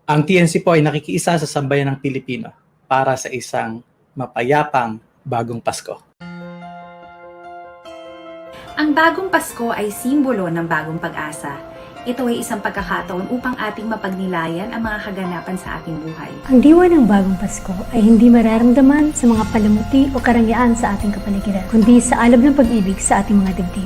Ang TNC po ay nakikiisa sa sambayan ng Pilipino para sa isang mapayapang bagong Pasko. Ang bagong Pasko ay simbolo ng bagong pag-asa. Ito ay isang pagkakataon upang ating mapagnilayan ang mga kaganapan sa ating buhay. Ang diwa ng bagong Pasko ay hindi mararamdaman sa mga palamuti o karangyaan sa ating kapaligiran, kundi sa alab ng pag-ibig sa ating mga dibdib.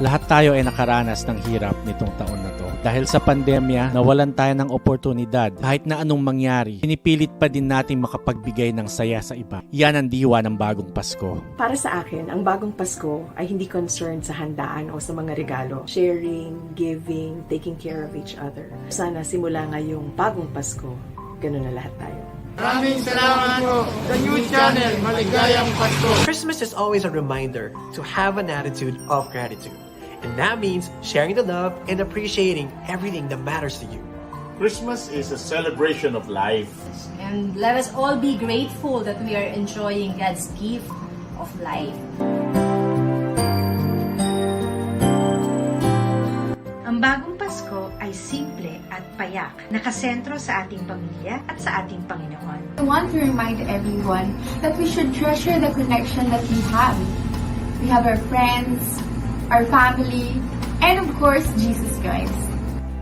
Lahat tayo ay nakaranas ng hirap nitong taon na to. Dahil sa pandemya, nawalan tayo ng oportunidad. Kahit na anong mangyari, pinipilit pa din natin makapagbigay ng saya sa iba. Yan ang diwa ng bagong Pasko. Para sa akin, ang bagong Pasko ay hindi concerned sa handaan o sa mga regalo. Sharing, giving, taking care of each other. Sana simula ngayong bagong Pasko, ganun na lahat tayo. Maraming salamat po sa News Channel. Maligayang Pasko! Christmas is always a reminder to have an attitude of gratitude. And that means sharing the love and appreciating everything that matters to you. Christmas is a celebration of life. And let us all be grateful that we are enjoying God's gift of life. Ang bagong Pasko ay simple at payak, nakasentro sa ating pamilya at sa ating Panginoon. I want to remind everyone that we should treasure the connection that we have. We have our friends, our family, and of course, Jesus Christ.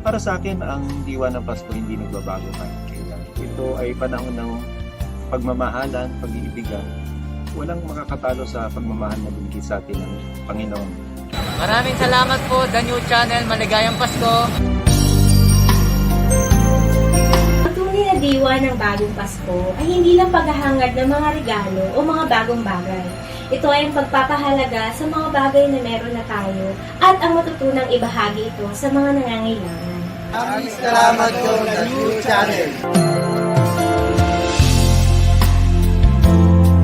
Para sa akin, ang diwa ng Pasko hindi nagbabago kahit kailan. Ito ay panahon ng pagmamahalan, pag-iibigan. Walang makakatalo sa pagmamahal na binigay sa atin ng Panginoon. Maraming salamat po, The New Channel. Maligayang Pasko! Ang tunay na diwa ng bagong Pasko ay hindi lang paghahangad ng mga regalo o mga bagong bagay. Ito ay ang pagpapahalaga sa mga bagay na meron na tayo at ang matutunang ibahagi ito sa mga nangangailangan. Maraming salamat po, The New Channel.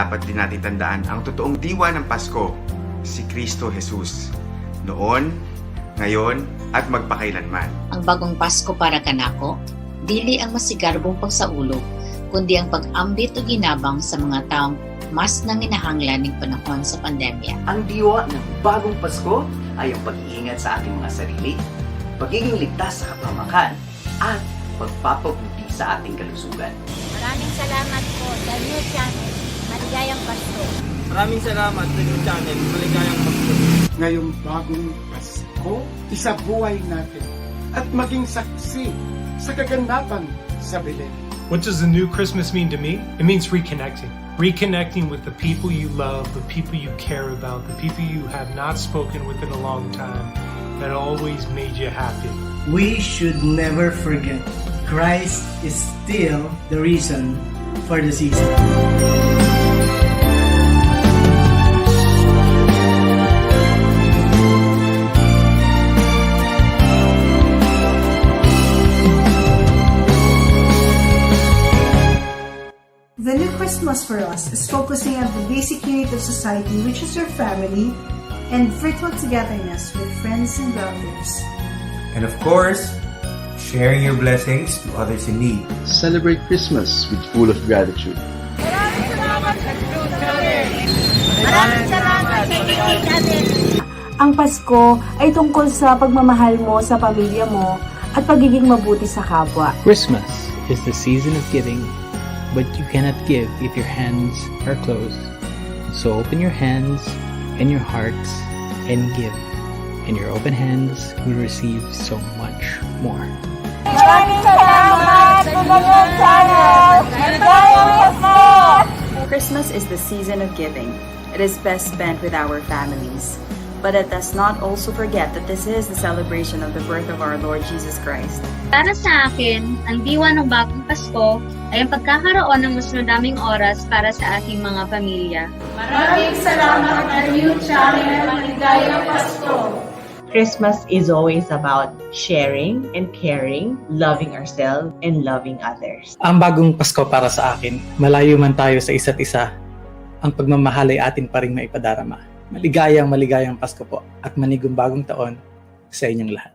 Dapat din natin tandaan ang totoong diwa ng Pasko, si Kristo Jesus. Noon, ngayon, at magpakailanman. Ang bagong Pasko para kanako, dili ang masigarbong pagsaulo, kundi ang pag-ambit o ginabang sa mga taong mas nanginahanglan ng panahon sa pandemya. Ang diwa ng bagong Pasko ay ang pag-iingat sa ating mga sarili, pagiging ligtas sa kapamakan, at pagpapabuti sa ating kalusugan. Maraming salamat po, The New Channel. Maligayang Pasko. Maraming salamat, The New Channel. Maligayang Pasko. Ngayong bagong Pasko, isabuhay natin at maging saksi sa kaganapan sa Belen. What does the new Christmas mean to me? It means reconnecting. Reconnecting with the people you love, the people you care about, the people you have not spoken with in a long time, that always made you happy. We should never forget, Christ is still the reason for the season. The new Christmas for us is focusing on the basic unit of society, which is your family, and virtual togetherness with friends and relatives. And of course, sharing your blessings to others in need. Celebrate Christmas with full of gratitude. Maraming salamat sa News Channel. Maraming salamat sa News Channel. Ang Pasko ay tungkol sa pagmamahal mo sa pamilya mo at pagiging mabuti sa kapwa. Christmas is the season of giving, but you cannot give if your hands are closed. So open your hands and your hearts and give. And your open hands will receive so much more. Maraming salamat sa News Channel. Maligayang Pasko! Christmas is the season of giving. It is best spent with our families. But let us not also forget that this is the celebration of the birth of our Lord Jesus Christ. Para sa akin, ang diwa ng bagong Pasko ay ang pagkakaroon ng mas madaming oras para sa ating mga pamilya. Maraming salamat sa New Channel. Maligayang Pasko! Christmas is always about sharing and caring, loving ourselves, and loving others. Ang bagong Pasko para sa akin, malayo man tayo sa isa't isa, ang pagmamahal ay atin pa rin maipadarama. Maligayang Pasko po at manigong bagong taon sa inyong lahat.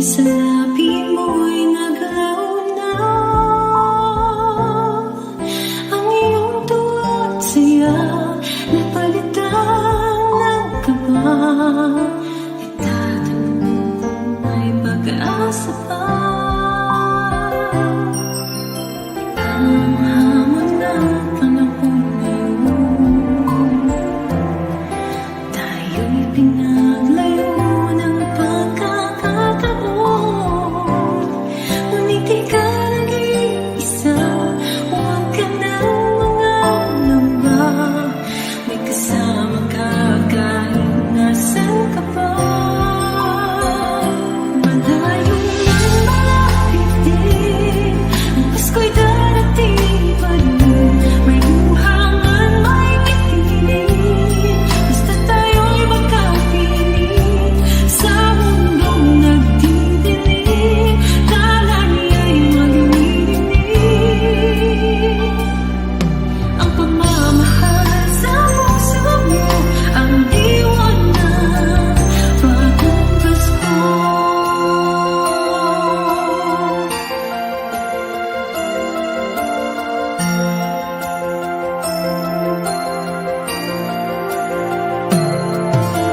sa labi mo'y naglaon na ang iyong tuwa at saya, napalitan ng kaba. Itatanong kung may pag-asa pa. Ang hamon ng panahon ngayon, tayo'y pinaglayo ng pagkakataon. Ngunit ikaw nag-iisa, huwag ka nang mangangamba. May kasama ka kahit nasan ka pa. Malayo man malapit din, ang Pasko'y darating pa rin. May luha man may ngiti, basta tayo'y magkapiling. Sa mundong nagdidilim, tala niya'y maglilinig. Ang pagmamahal sa puso mo, ang diwa ng bagong Pasko.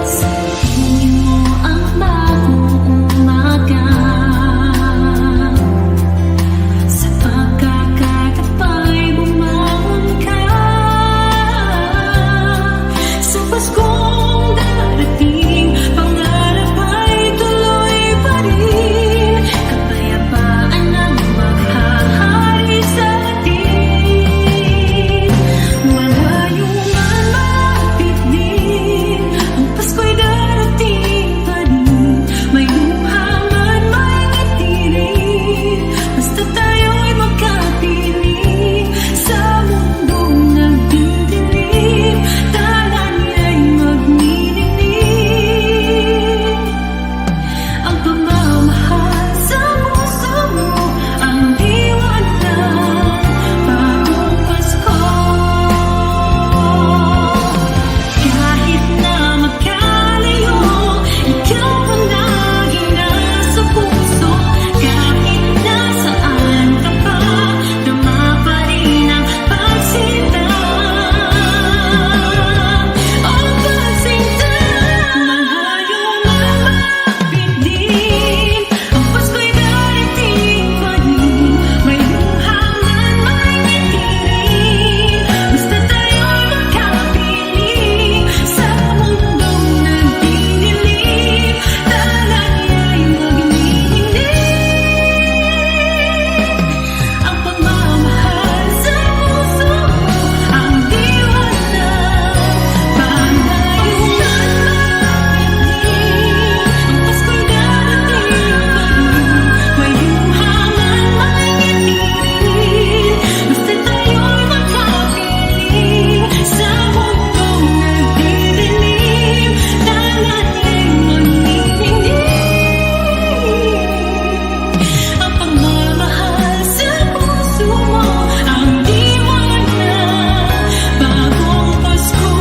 Sabihin mo ang bagong umaga, sa pagkakatapay bumangon ka. Sa Paskong darating, pangarap ay tuloy pa rin. Kapayapaan ang maghahari sa atin. Malayo man malapit din, ang Pasko'y darating pa rin. May luha man may ngiti rin, basta tayo'y magkapiling. Sa mundong nagdidilim, tala niya'y maglilinig. Ang pagmamahal sa puso mo, ang diwa ng bagong Pasko. Kahit na magkalayo, ikaw ang laging nasa puso. Kahit nasaan ka pa, tama pa rin ang pagsinta. Ang pagsinta. Malayo man malapit din, ang Pasko'y darating pa rin. May luha man may ngiti rin, basta tayo'y magkapiling. Sa mundong nagdidilim, tala niya'y maglilinig. Ang pagmamahal sa puso mo, ang diwa ng paglayo man malapit din. Ang Pasko'y darating pa rin. May luha man may ngiti rin, basta tayo'y magkapiling. Sa mundong nagdidilim, tala niya'y maglilinig. Ang pagmamahal sa puso mo, ang diwa ng bagong Pasko.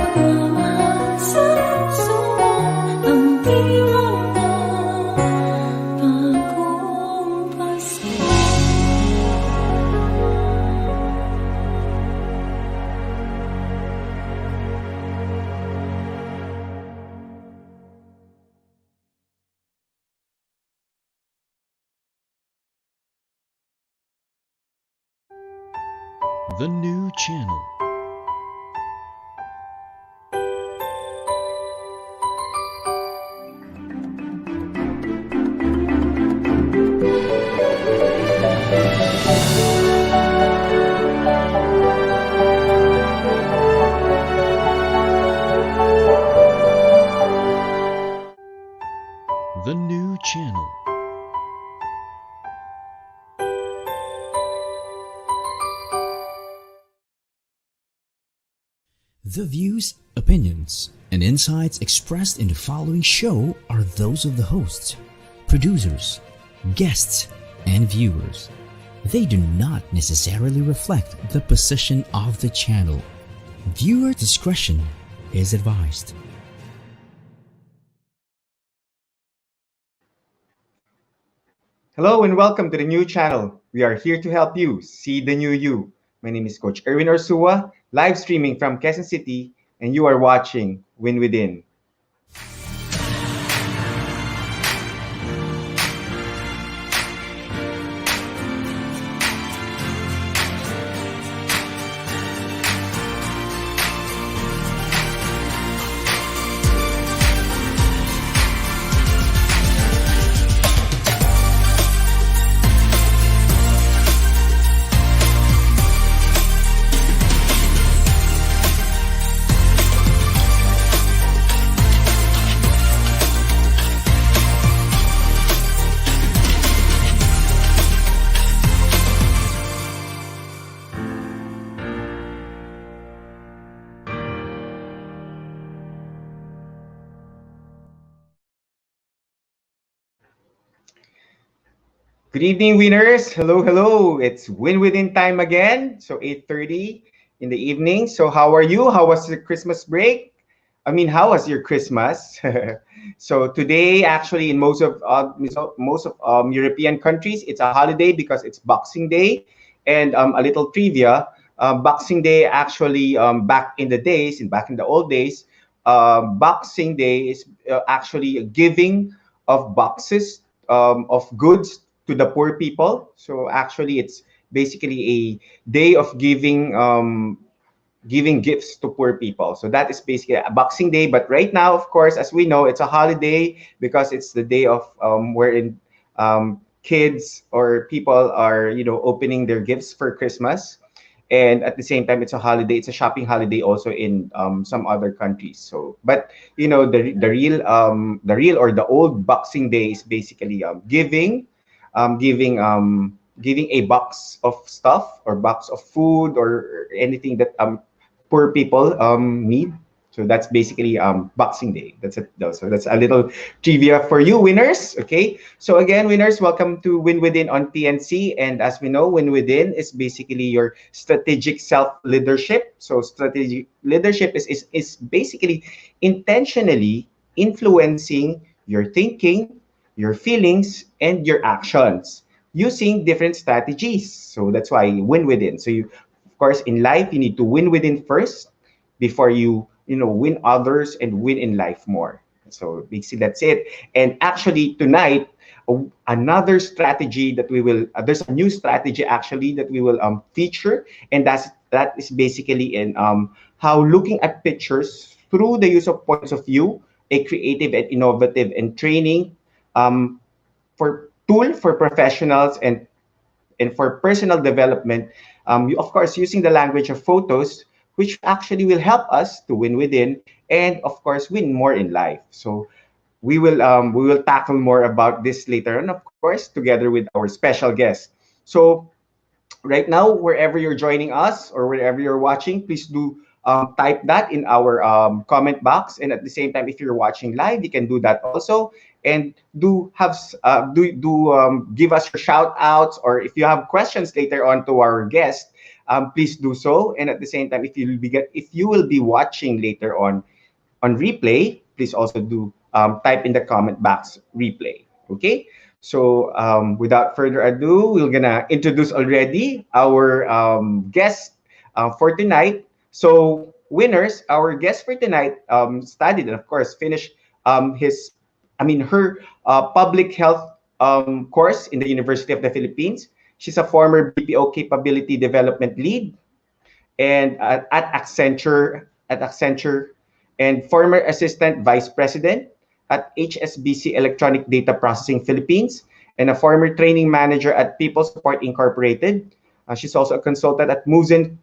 Pagmamahal sa puso mo, ang diwa ng bagong Pasko. The new channel. The new channel. The views, opinions, and insights expressed in the following show are those of the hosts, producers, guests, and viewers, They do not necessarily reflect the position of the channel. Viewer discretion is advised. Hello and welcome to the new channel. We are here to help you see the new you. My name is Coach Erwin Ursua, live streaming from Quezon City, and you are watching Win Within. Good evening, winners. Hello, hello. It's Win Within time again. So 8:30 in the evening. So how are you? How was the Christmas break? I mean, how was your Christmas? So today, actually, in most of European countries, it's a holiday because it's Boxing Day. And a little trivia: Boxing Day actually back in the days, and back in the old days, Boxing Day is actually a giving of boxes of goods to the poor people. So actually, it's basically a day of giving gifts to poor people. So that is basically a Boxing Day. But right now, of course, as we know, it's a holiday because it's the day of wherein kids or people are opening their gifts for Christmas. And at the same time, it's a holiday. It's a shopping holiday also in some other countries. So, but the real or the old Boxing Day is basically giving a box of stuff or box of food or anything that poor people need. So that's basically Boxing Day. That's it. So that's a little trivia for you, winners. Okay. So again, winners, welcome to Win Within on PNC. And as we know, Win Within is basically your strategic self leadership. So strategic leadership is basically intentionally influencing your thinking, your feelings, and your actions using different strategies. So that's why Win Within. So you, of course, in life, you need to win within first before you win others and win in life more. So basically that's it. And actually tonight, another strategy that we will there's a new strategy actually that we will feature, and that is basically in how looking at pictures through the use of points of view, a creative and innovative and training for tool for professionals and for personal development, of course, using the language of photos, which actually will help us to win within and, of course, win more in life. So we will tackle more about this later on, of course, together with our special guest. So right now, wherever you're joining us or wherever you're watching, please do type that in our comment box. And at the same time, if you're watching live, you can do that also. And give us your shout outs, or if you have questions later on to our guest, please do so. And at the same time, if you will be watching later on replay, please also do type in the comment box replay. Okay. So without further ado, we're gonna introduce already our guest for tonight. So winners, our guest for tonight studied and of course finished her public health course in the University of the Philippines. She's a former BPO capability development lead and at Accenture, and former assistant vice president at HSBC Electronic Data Processing Philippines, and a former training manager at People Support Incorporated. She's also a consultant at Muzen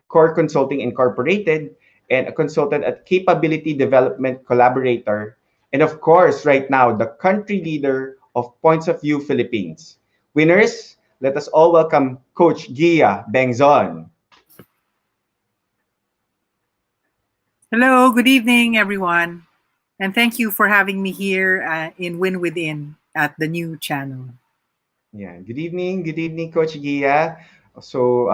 Core Consulting Incorporated and a consultant at Capability Development Collaborator. And of course, right now, the country leader of Points of View Philippines. Winners, let us all welcome Coach Guia Bengzon. Hello, good evening, everyone. And thank you for having me here in Win Within at the new channel. Yeah. Good evening, Coach Gia. So,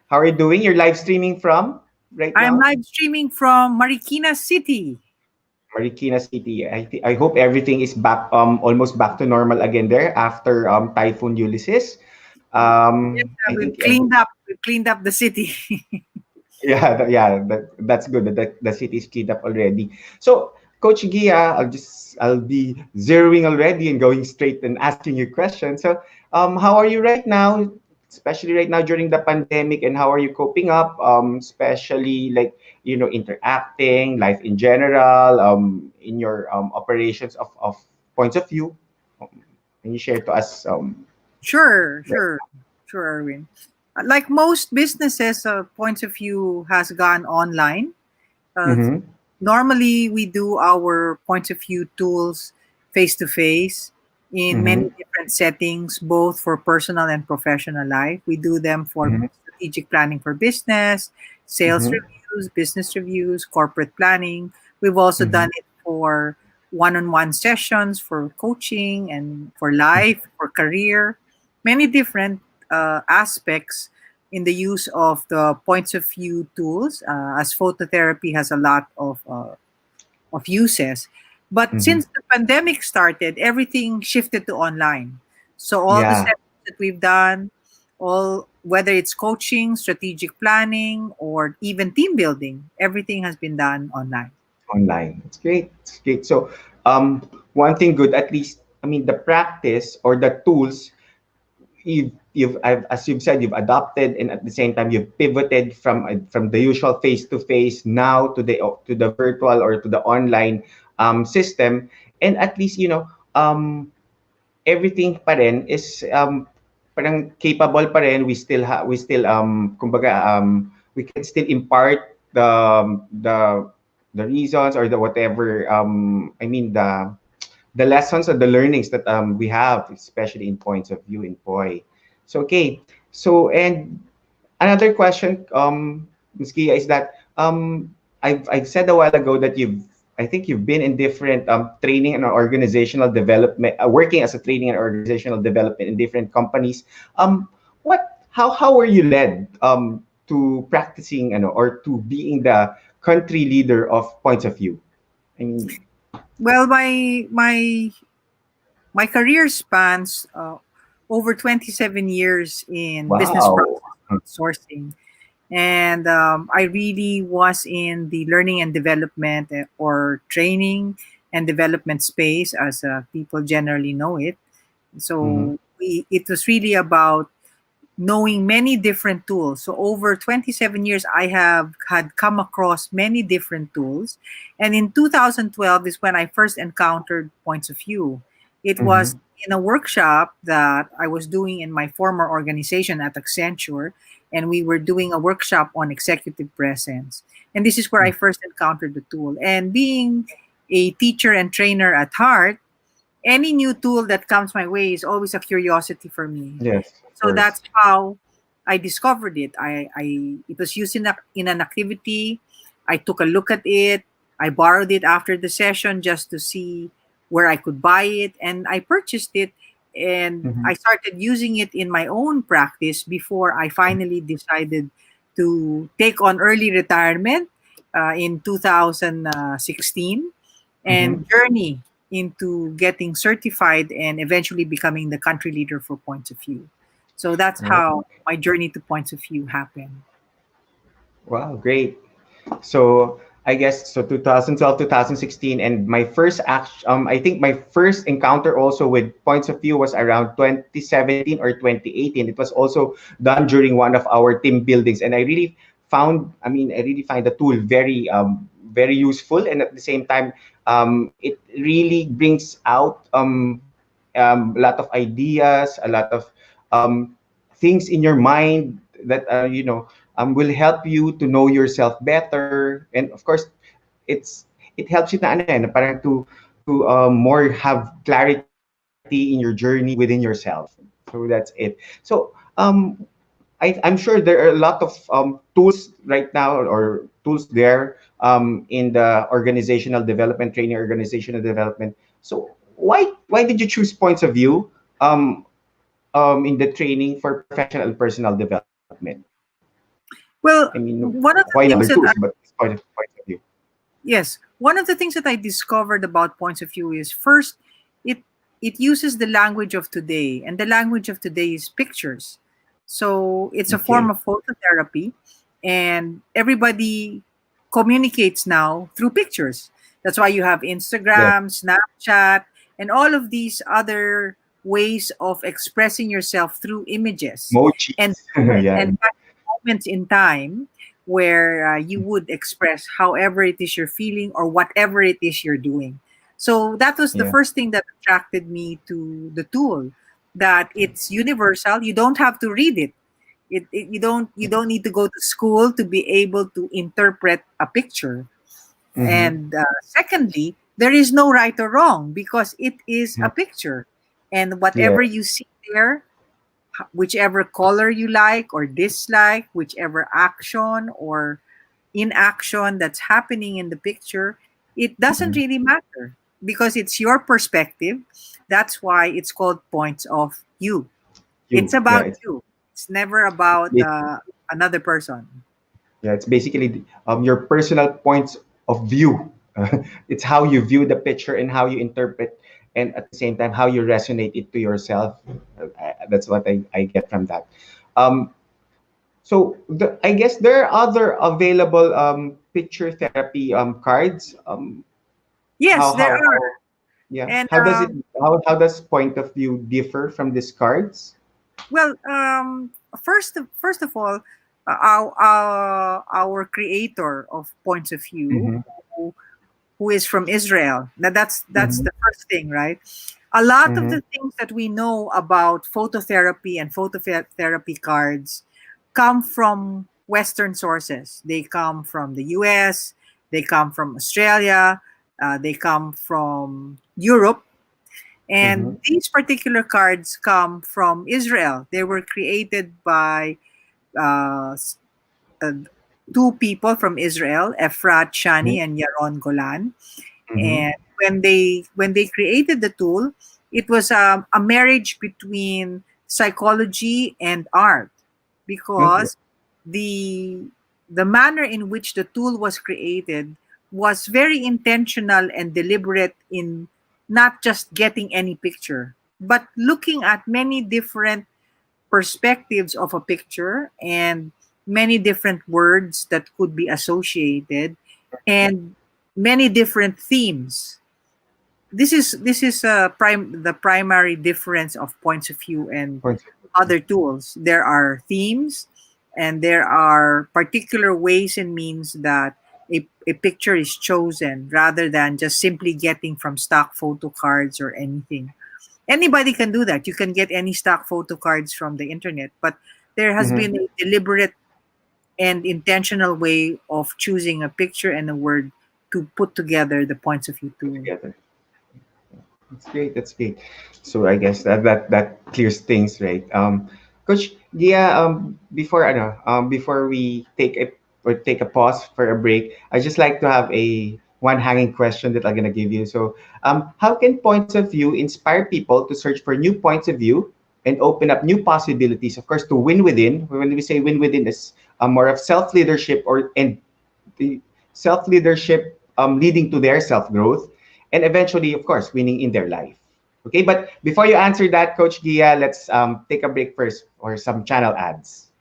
how are you doing? You're live streaming from right I'm now? live streaming from Marikina City. Marikina City. I hope everything is back, almost back to normal again there after Typhoon Ulysses. Yes, I we've think cleaned up. We've cleaned up the city. yeah, that's good. That the city is cleaned up already. So, Coach Gia, I'll be zeroing already and going straight and asking you questions. So, how are you right now? Especially right now during the pandemic, and how are you coping up? Especially like interacting, life in general, in your operations of points of view. Can you share to us? Sure, sure, Erwin. Like most businesses, Points of View has gone online. Uh, Mm-hmm. Normally, we do our Points of View tools face to face in Mm-hmm. many different settings, both for personal and professional life. We do them for Mm-hmm. strategic planning for business, sales Mm-hmm. reviews, business reviews, corporate planning. We've also Mm-hmm. done it for one on one sessions, for coaching, and for life, for career, many different aspects in the use of the points of view tools, as phototherapy has a lot of uses. But Mm-hmm. since the pandemic started, everything shifted to online. So all the Yeah. sessions that we've done, all whether it's coaching, strategic planning, or even team building, everything has been done online. Online. It's great. It's great. So, one thing good, at least, I mean, the practice or the tools as you've said, you've adopted, and at the same time, you've pivoted from the usual face to face now to the virtual or to the online system, and at least everything pa rin is parang capable pa rin. We still kumbaga we can still impart the reasons or the whatever I mean the lessons and the learnings that we have, especially in points of view in POI. So okay, so and another question, Ms. Kia, is that I've said a while ago that I think you've been in different training and organizational development, working as a training and organizational development in different companies. How were you led to practicing or to being the country leader of points of view? I mean, Well, my career spans over 27 years in business wow. process outsourcing. And I really was in the learning and development or training and development space, as people generally know it. Mm-hmm. So it was really about knowing many different tools. So over 27 years, I have had come across many different tools. And in 2012 is when I first encountered points of view. It was Mm-hmm. in a workshop that I was doing in my former organization at Accenture, and we were doing a workshop on executive presence. And this is where I first encountered the tool. And being a teacher and trainer at heart, any new tool that comes my way is always a curiosity for me. Yes, of So course. that's how I discovered it. It was used in an activity. I took a look at it. I borrowed it after the session just to see where I could buy it, and I purchased it. And Mm-hmm. I started using it in my own practice before I finally decided to take on early retirement in 2016 Mm-hmm. and journey into getting certified and eventually becoming the country leader for Points of View. So that's how my journey to Points of View happened. Wow, great. So I guess so 2012, 2016, and my first I think my first encounter also with points of view was around 2017 or 2018. It was also done during one of our team buildings, and I really find the tool very useful, and at the same time, it really brings out a lot of ideas, a lot of things in your mind that will help you to know yourself better, and of course it helps you na ano na parang to more have clarity in your journey within yourself. So that's it. So I'm sure there are a lot of tools right now or tools there in the organizational development training, organizational development. So why did you choose points of view? in the training for professional and personal development? Well, I mean, one of the why not things other that tools, but it's point of view. yes, one of the things that I discovered about points of view is first, it it uses the language of today, and the language of today is pictures. So it's a form Okay. of phototherapy, and everybody communicates now through pictures. That's why you have Yeah. Instagram, Snapchat, and all of these other ways of expressing yourself through images. And Emojis. Yeah. and at moments in time where you would express however it is you're feeling or whatever it is you're doing. So that was the Yeah. first thing that attracted me to the tool, that it's universal. You don't have to read it. You don't need to go to school to be able to interpret a picture. Mm-hmm. And secondly, there is no right or wrong because it is a picture, and Yeah. whatever you see there, whichever color you like or dislike, whichever action or inaction that's happening in the picture, it doesn't Mhm. really matter because it's your perspective. That's why it's called points of view. It's You. Yeah. about you. It's never about It's another person. Yeah, it's basically your personal points of view. It's how you view the picture and how you interpret, and at the same time how you resonate it to yourself. That's what I get from that. Um, I guess there are other available picture therapy cards. Yes, there How are. yeah, And how does point of view differ from these cards? well, first of all, our creator of points of view, Mm-hmm. who, who is from Israel. Now that's Mm-hmm. the first thing, right? A lot of Mm-hmm. the things that we know about phototherapy and phototherapy cards come from Western sources. They come from the US, they come from Australia, they come from Europe. Mm-hmm. And these particular cards come from Israel. They were created by uh, s- uh, two people from Israel, Efrat Shani and Yaron Golan. Mm-hmm. And when they created the tool, it was a marriage between psychology and art, Okay. because the the manner in which the tool was created was very intentional and deliberate in not just getting any picture, but looking at many different perspectives of a picture and many different words that could be associated and many different themes. This is the primary difference of points of view and Points. other tools. There are themes, and there are particular ways and means that a picture is chosen rather than just simply getting from stock photo cards or anything. Anybody can do that. You can get any stock photo cards from the internet, but there has Mm-hmm. been a deliberate and intentional way of choosing a picture and a word to put together the points of view tool. Together. That's great. That's great. So I guess that clears things, right? Coach Gia, before we take a pause for a break, I just like to have a one hanging question that I'm gonna give you. So, how can points of view inspire people to search for new points of view and open up new possibilities? Of course, to win within. When we say win within, is more of self leadership and the self leadership leading to their self growth and eventually, of course, winning in their life. Okay, but before you answer that, Coach Gia, let's take a break first for some channel ads.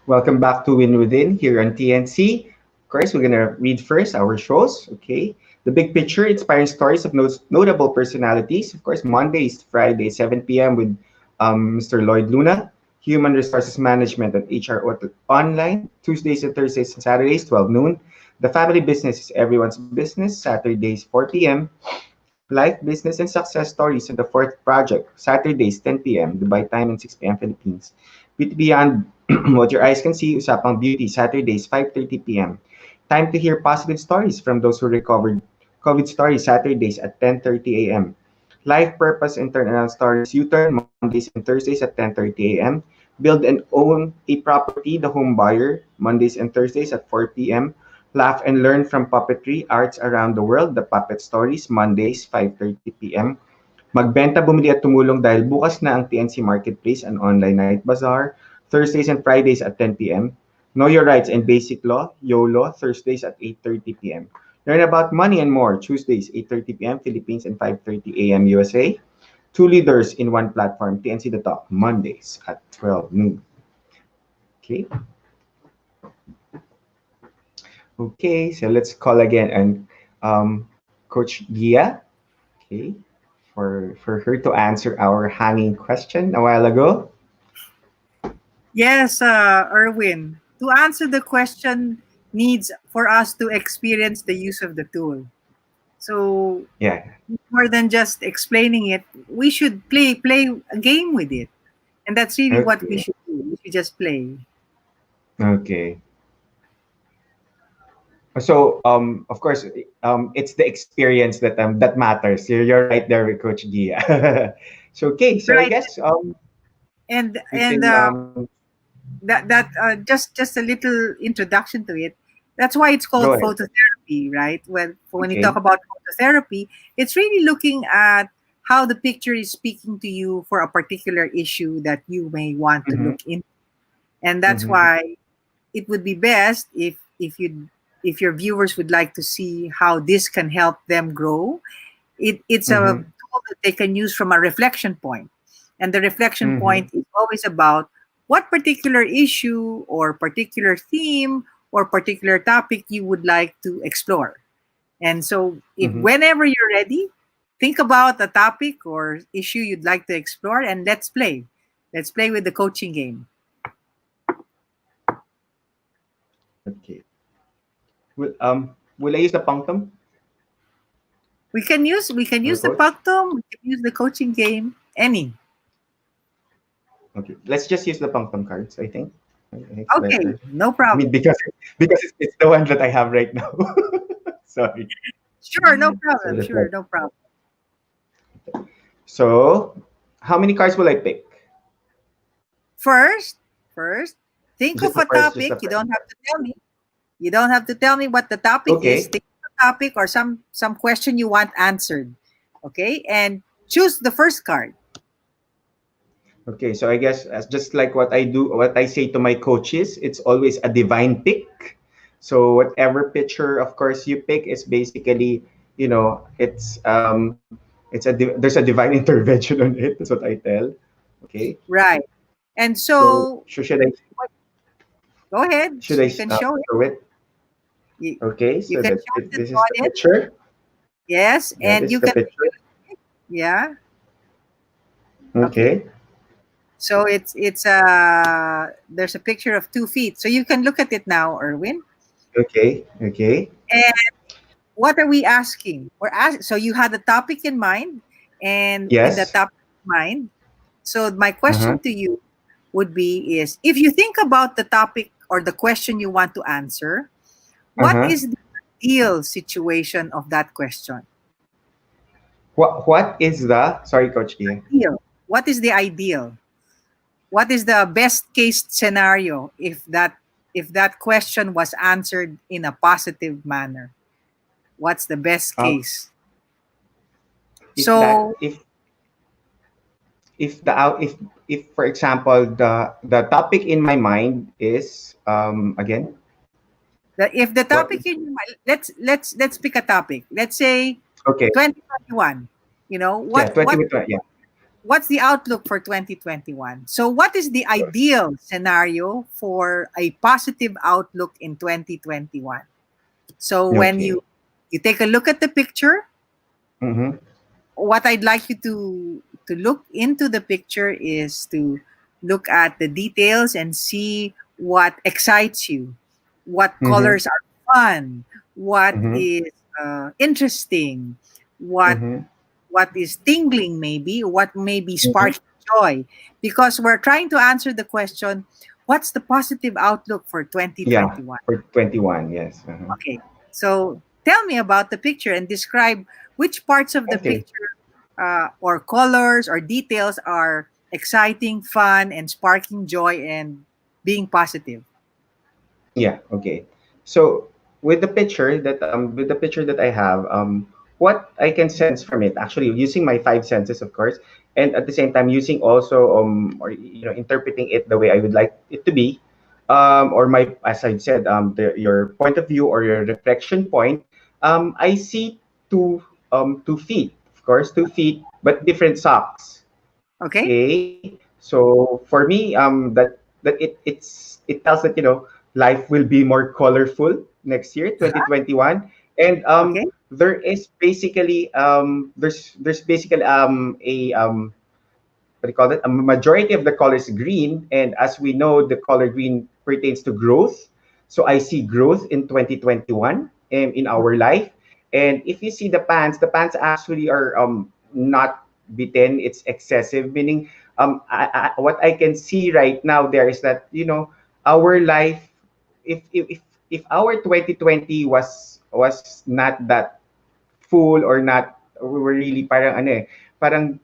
Welcome back to Win Within here on TNC. Of course, we're gonna read first our shows. Okay, the big picture, inspiring stories of notable personalities. Of course, Mondays, to Friday, 7 p.m. with Mr. Lloyd Luna. Human Resources Management and HR Online. Tuesdays and Thursdays and Saturdays, 12 noon. The Family Business is Everyone's Business. Saturdays, 4 p.m. Life, Business, and Success Stories on the Fourth Project. Saturdays, 10 p.m. Dubai time and 6 p.m. Philippines. Beauty Beyond What Your Eyes Can See, Usapang Beauty. Saturdays, 5:30 p.m. Time to hear positive stories from those who recovered. COVID Stories, Saturdays at 10:30 a.m. Life Purpose and Turnaround Stories, U-Turn, Mondays and Thursdays at 10:30 a.m. Build and Own a Property, The Home Buyer, Mondays and Thursdays at 4 p.m. Laugh and Learn from Puppetry, Arts Around the World, The Puppet Stories, Mondays, 5:30 p.m. Magbenta, bumili at tumulong dahil bukas na ang TNC Marketplace and Online Night Bazaar, Thursdays and Fridays at 10 p.m. Know Your Rights and Basic Law, YOLO, Thursdays at 8:30 p.m. Learn about money and more, Tuesdays, 8:30 p.m. Philippines and 5:30 a.m. USA. Two leaders in one platform, TNC The Talk, Mondays at 12 noon. Okay. Okay, so let's call again and Coach Gia, okay, for her to answer our hanging question a while ago. Yes, Erwin. To answer the question needs for us to experience the use of the tool. So Yeah. more than just explaining it, we should play a game with it. And that's really what we Okay. should do. We should just play. Okay. So, of course, it's the experience that matters. You're right there with Coach Gia. So, okay. So, I Right. guess And we and can just a little introduction to it. That's why it's go called ahead. phototherapy, right? When you talk Okay. about phototherapy, it's really looking at how the picture is speaking to you for a particular issue that you may want to Mm-hmm. look into. And that's Mm-hmm. why it would be best if your viewers would like to see how this can help them grow. It's a Mm-hmm. tool that they can use from a reflection point, and the reflection Mm-hmm. point is always about what particular issue or particular theme or particular topic you would like to explore. And so if Mm-hmm. whenever you're ready, think about a topic or issue you'd like to explore, and let's play with the coaching game. Okay. Will I use the punctum We can use or the coach? pactum, we can use the coaching game, any. Okay. Let's just use the punctum cards. I think it's Okay, better. no I mean, problem. because it's the one that I have right now. Sorry. Sure, no So problem. that's Sure, right. no problem. So, how many cards will I pick? First, think of a Just the topic. You first. don't have to tell me. You don't have to tell me what the topic is. Okay. Think of a topic or some question you want answered. Okay, and choose the first card. Okay, so I guess as just like what I say to my coaches, it's always a divine pick. So whatever picture, of course, you pick is basically, there's a divine intervention on it. That's what I tell. Okay, Right. And so so, should I what, go ahead. should I You can show it. show it? You, Okay, you so can show it to this the is the audience. picture. Yes, Yeah, and this is you the can. picture. Yeah. Okay. Okay, So there's a picture of 2 feet. So you can look at it now, Erwin. okay. And what are we asking? So you had a topic in mind, and with the Yes. topic in mind, so my Uh-huh. question to you would be is if you think about the topic or the question you want to answer, what Uh-huh. is the ideal situation of that question? What is the sorry, Coach Ian? Ideal. What is the ideal? What is the best case scenario if that question was answered in a positive manner? What's the best Um, case? if that So if the out if for example the topic in my mind is again if the what topic in your mind, let's pick a topic. Let's say okay 2021. yeah What 20 with yeah what's the outlook for 2021? So what is the ideal scenario for a positive outlook in 2021? So when Okay. you take a look at the picture, Mm-hmm. what I'd like you to look into the picture is to look at the details and see what excites you, what Mm-hmm. colors are fun, what Mm-hmm. is interesting, what Mm-hmm. what is tingling, maybe what maybe Mm-hmm. sparking joy, because we're trying to answer the question, what's the positive outlook for Yeah, 2021? for 21, yes. Uh-huh. Okay, so tell me about the picture and describe which parts of the Okay. picture or colors or details are exciting, fun, and sparking joy and being positive. Yeah, okay. So with the picture that I have, what I can sense from it, actually using my five senses, of course, and at the same time using also or interpreting it the way I would like it to be, or my as I said, your point of view or your reflection point, I see two feet, of course, 2 feet, but different socks. Okay. Okay, so for me, it tells that life will be more colorful next year, 2021, and Okay. there is basically there's basically a what do you call it? A majority of the color is green, and as we know, the color green pertains to growth. So I see growth in 2021 in our life. And if you see the pants actually are not bitten; it's excessive. Meaning, what I can see right now there is that our life, if our 2020 was not that full or not, we were really parang parang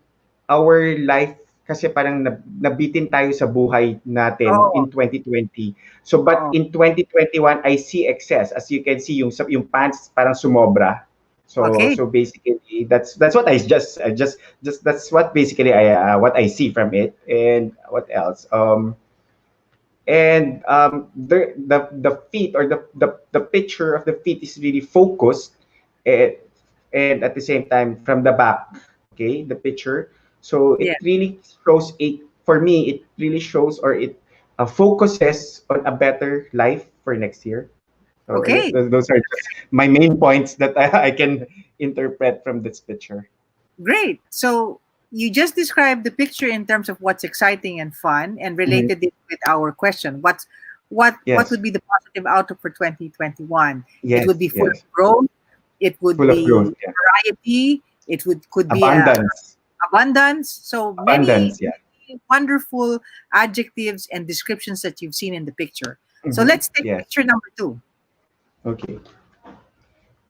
our life kasi parang nabitin tayo sa buhay natin Oh. in 2020. So but Oh. in 2021 I see excess. As you can see yung pants parang sumobra. So Okay. so basically that's what I just that's what basically I what I see from it. And what else? And the feet or the picture of the feet is really focused, and, and at the same time from the back, okay, the picture, so Yeah. it really shows a for me it really shows or it focuses on a better life for next year. So I guess Okay. those are just my main points that I can interpret from this picture. Great. So you just described the picture in terms of what's exciting and fun and Mhm. related it with our question. What Yes, would be the positive outlook for 2021? It yes, would be full of yes, growth, it would full of growth, be yeah, variety, it would could be abundance, abundance. So many, abundance, yeah. many wonderful adjectives and descriptions that you've seen in the picture. So Mhm. let's take Yes. picture number 2. Okay.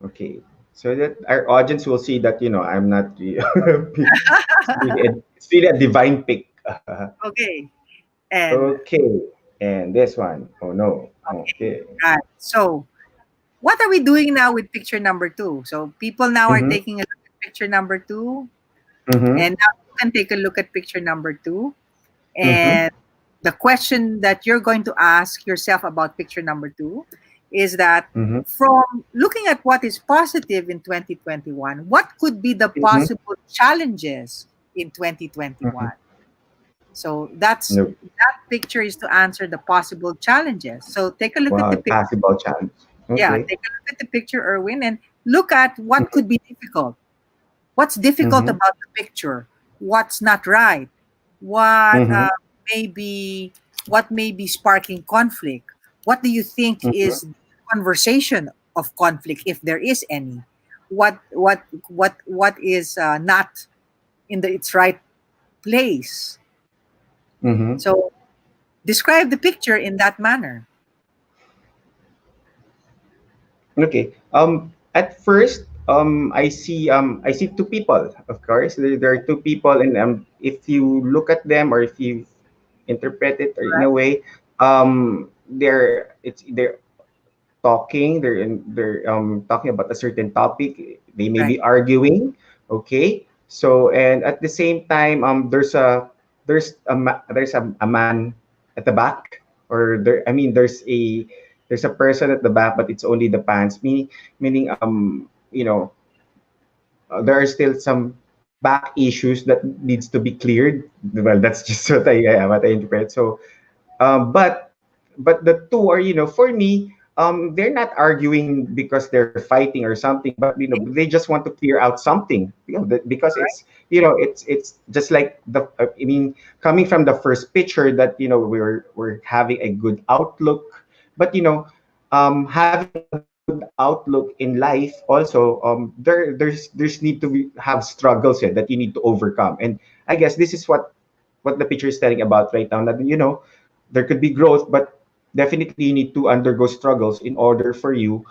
Okay. So that our audience will see that I'm not it's really a divine pick. Okay. And Okay. And this one. Oh no. Okay. right. So what are we doing now with picture number 2? So people now are Mm-hmm. taking a look at picture number 2, Mm-hmm. and now you can take a look at picture number 2. Mm-hmm. And the question that you're going to ask yourself about picture number 2 is that Mm-hmm. from looking at what is positive in 2021, what could be the Mm-hmm. possible challenges in 2021? Mm-hmm. So Nope. that picture is to answer the possible challenges. So take a look at the Wow. picture. Possible challenge. Yeah, Okay. take a look at the picture, Erwin, and look at what could be difficult. What's difficult Mm-hmm. about the picture? What's not right? What Mm-hmm. may be what may be sparking conflict? What do you think Mm-hmm. is the conversation of conflict, if there is any? What is not in its right place? Mm-hmm. So describe the picture in that manner. Okay. At first, I see two people. Of course, there are two people, and if you look at them or if you interpret it or in a Right. way, they're talking. They're talking about a certain topic. They may Right. be arguing. Okay. So and at the same time, there's a man at the back, or there. I mean, there's a person at the back, but it's only the pants. Meaning there are still some back issues that needs to be cleared. Well, that's just what I interpret. So, but the two are, for me, they're not arguing because they're fighting or something, but they just want to clear out something, because it's just like I mean, coming from the first picture that we're having a good outlook, but having a good outlook in life also, there's need to have struggles that you need to overcome, and I guess this is what the picture is telling about right now, that there could be growth, but definitely you need to undergo struggles in order for you,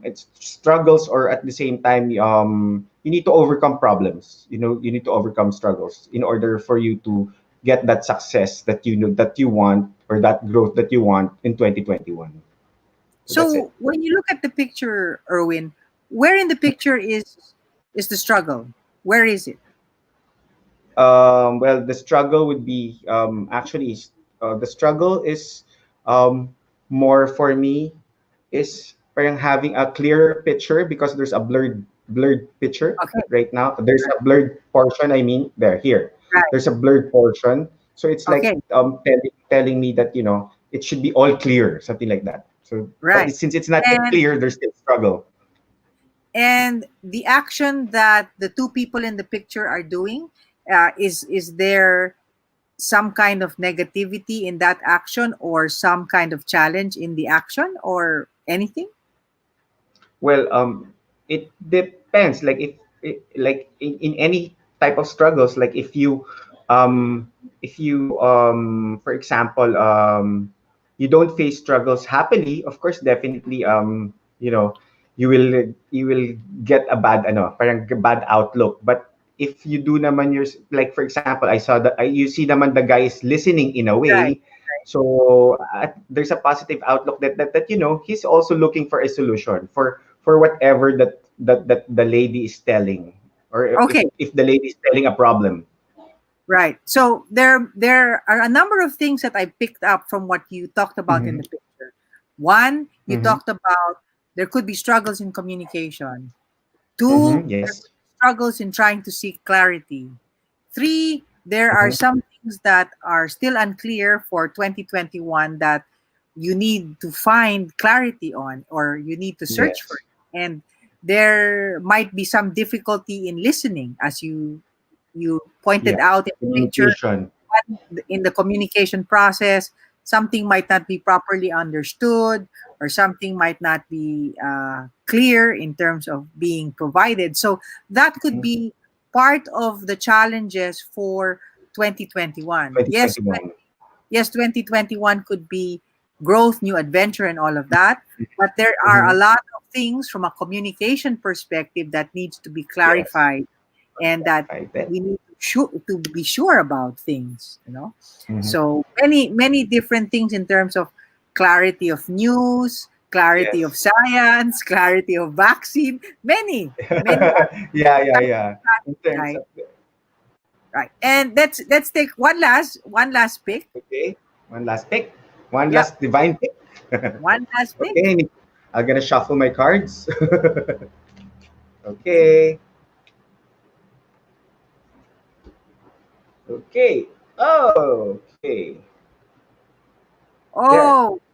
it's struggles, or at the same time, you need to overcome problems, you need to overcome struggles in order for you to get that success that that you want, or that growth that you want in 2021. So that's it. So when you look at the picture, Erwin, where in the picture is the struggle? Where is it? Well, the struggle would be, actually, the struggle is, um, more for me, is parang having a clearer picture, because there's a blurred picture Okay. right now. There's a blurred portion. I mean, here. Right. There's a blurred portion. So it's like, Okay. telling me that it should be all clear, something like that. So, but Right. since it's not yet And clear, there's still struggle. and the action that the two people in the picture are doing, is there some kind of negativity in that action, or some kind of challenge in the action, or anything? Well, it depends. Like, like in any type of struggles, like for example, you don't face struggles happily, of course, definitely, you will get a bad, parang bad outlook. But if you do naman like, for example, you see naman the guy is listening in a Right. way, so there's a positive outlook that he's also looking for a solution for whatever that the lady is telling, or Okay. if the lady is telling a problem. Right. So there are a number of things that I picked up from what you talked about in Mm-hmm. the picture. One, you Mm-hmm. talked about there could be struggles in communication. Two, Mm-hmm. there Yes. could be struggles in trying to seek clarity. Three, there are Mm-hmm. some things that are still unclear for 2021 that you need to find clarity on, or you need to search for Yes. it. And there might be some difficulty in listening, as you Yeah. pointed out in the picture. Communication. In the communication process, something might not be properly understood, or something might not be clear in terms of being provided. So that could Mm-hmm. be part of the challenges for 2021. Yes, 2021. yes, 2021 could be growth, new adventure, and all of that. But there are a Mm-hmm. lot of things from a communication perspective that needs to be Yes. clarified, and that I bet. we need to be sure about things. Mm-hmm. So many different things in terms of clarity of news, clarity of Yes. science, clarity of vaccine, many Yeah. In terms right. of, Right. And let's take one last pick. okay, one last pick, one Yep. last divine pick. One last pick. Okay, I'm gonna shuffle my cards. Okay. Okay. Oh, okay.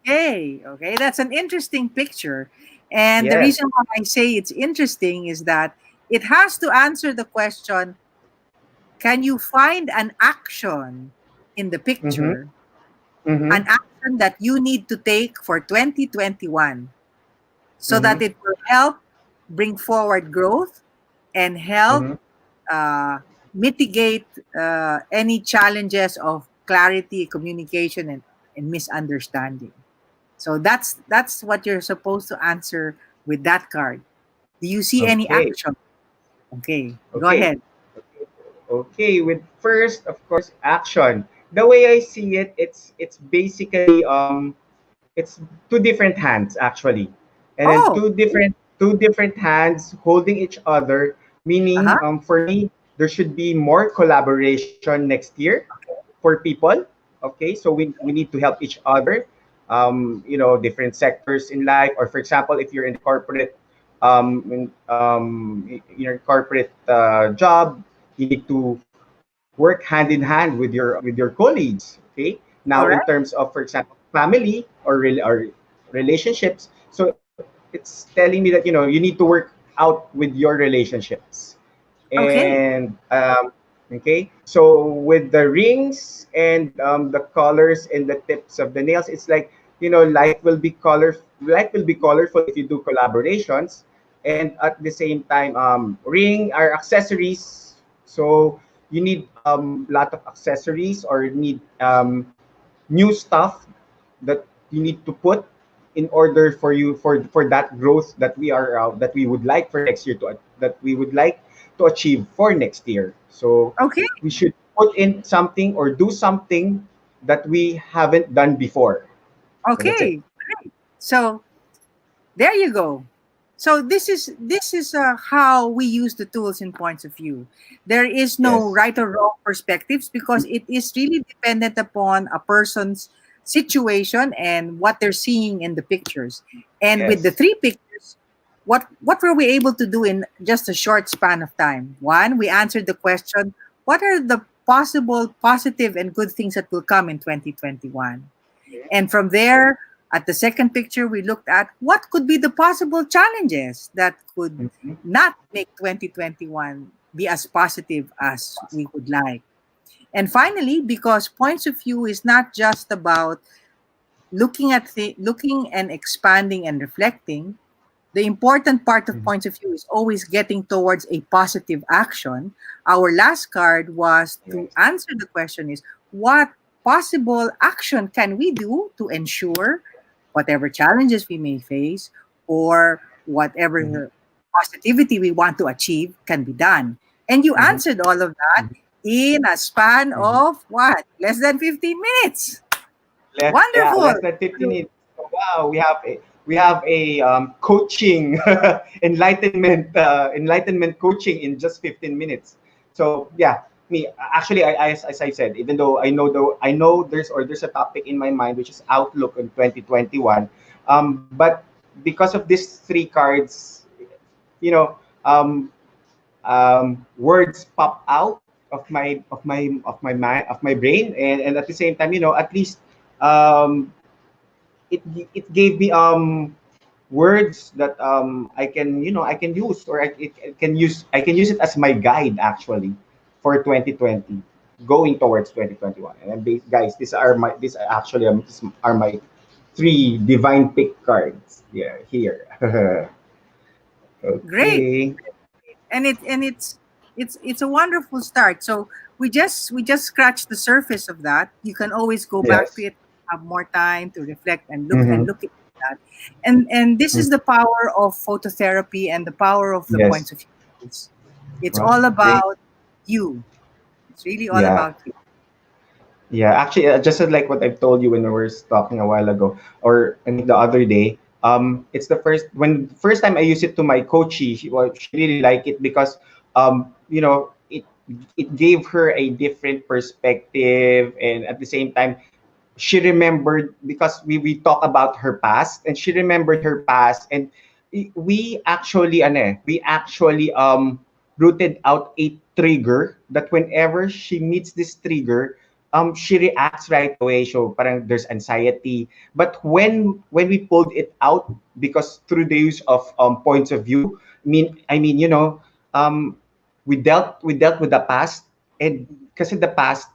There. Okay, that's an interesting picture. And the Yes. reason why I say it's interesting is that it has to answer the question, can you find an action in the Mm-hmm. picture, Mm-hmm. an action that you need to take for 2021, so Mm-hmm. that it will help bring forward growth and help Mm-hmm. uh, mitigate any challenges of clarity, communication, and misunderstanding. So that's what you're supposed to answer with that card. Do you see any Okay. action? Okay, go Okay. ahead. Okay. With first, of course, action. The way I see it, it's basically, it's two different hands actually, and then Oh, two different hands holding each other, meaning, uh-huh. for me, there should be more collaboration next year for people. Okay, so we need to help each other, different sectors in life, or for example, if you're in the corporate, in your corporate job, You need to work hand in hand with your colleagues. Okay. Now, in Correct. terms of, for example, family or relationships, so it's telling me that you need to work out with your relationships. Okay. And okay, so with the rings and the colors and the tips of the nails, it's like life will be colorful if you do collaborations, and at the same time, ring are accessories. So you need lot of accessories or need new stuff that you need to put in order for you for that growth that we would like for next year that we would like to achieve for next year. So Okay. we should put in something or do something that we haven't done before. So that's it. Okay. Great. So there you go. So this is how we use the tools in points of view. There is no Yes. right or wrong perspectives because it is really dependent upon a person's situation and what they're seeing in the pictures. And with the Yes. three pictures, what were we able to do in just a short span of time? One, we answered the question, what are the possible positive and good things that will come in 2021? And from there, at the second picture, we looked at what could be the possible challenges that could Mhm. not make 2021 be as positive as we would like. And finally, because points of view is not just about looking and expanding and reflecting, the important part of points of view is always getting towards a positive action. Our last card was to Yes. answer the question is what possible action can we do to ensure whatever challenges we may face or Mhm. whatever positivity we want to achieve can be done. And you Mhm. answered all of that in a span Mhm. of what? Less than 15 minutes. Less Wonderful. than 15 minutes. So, wow, we have a coaching enlightenment coaching in just 15 minutes. So yeah, me actually, as I said, even though I know there's a topic in my mind which is outlook on 2021, but because of these three cards, you know, um, words pop out of my brain, and at the same time, at least um, it gave me words that I can use, or I can use it as my guide actually for 2020, going towards 2021. And guys, these are actually these are my three divine pick cards. Yeah, here. Great. Okay. And it's a wonderful start. So we just scratched the surface of that. You can always go back to Yes. it, have more time to reflect and Mm-hmm. look at that. And this is the power of phototherapy and the power of the Yes. points of view. It's Wow. all Great. about you. It's really all Yeah. about you. Yeah, actually, just like what I've told you when we were talking a while ago, or I mean the other day, it's the first time I used it to my coachee. She really liked it because, it gave her a different perspective, and at the same time, she remembered because we talk about her past, and she remembered her past, and we actually rooted out a trigger that whenever she meets this trigger, she reacts right away. So parang there's anxiety, but when we pulled it out, because through the use of points of view, I mean um we dealt with the past. And kasi the past,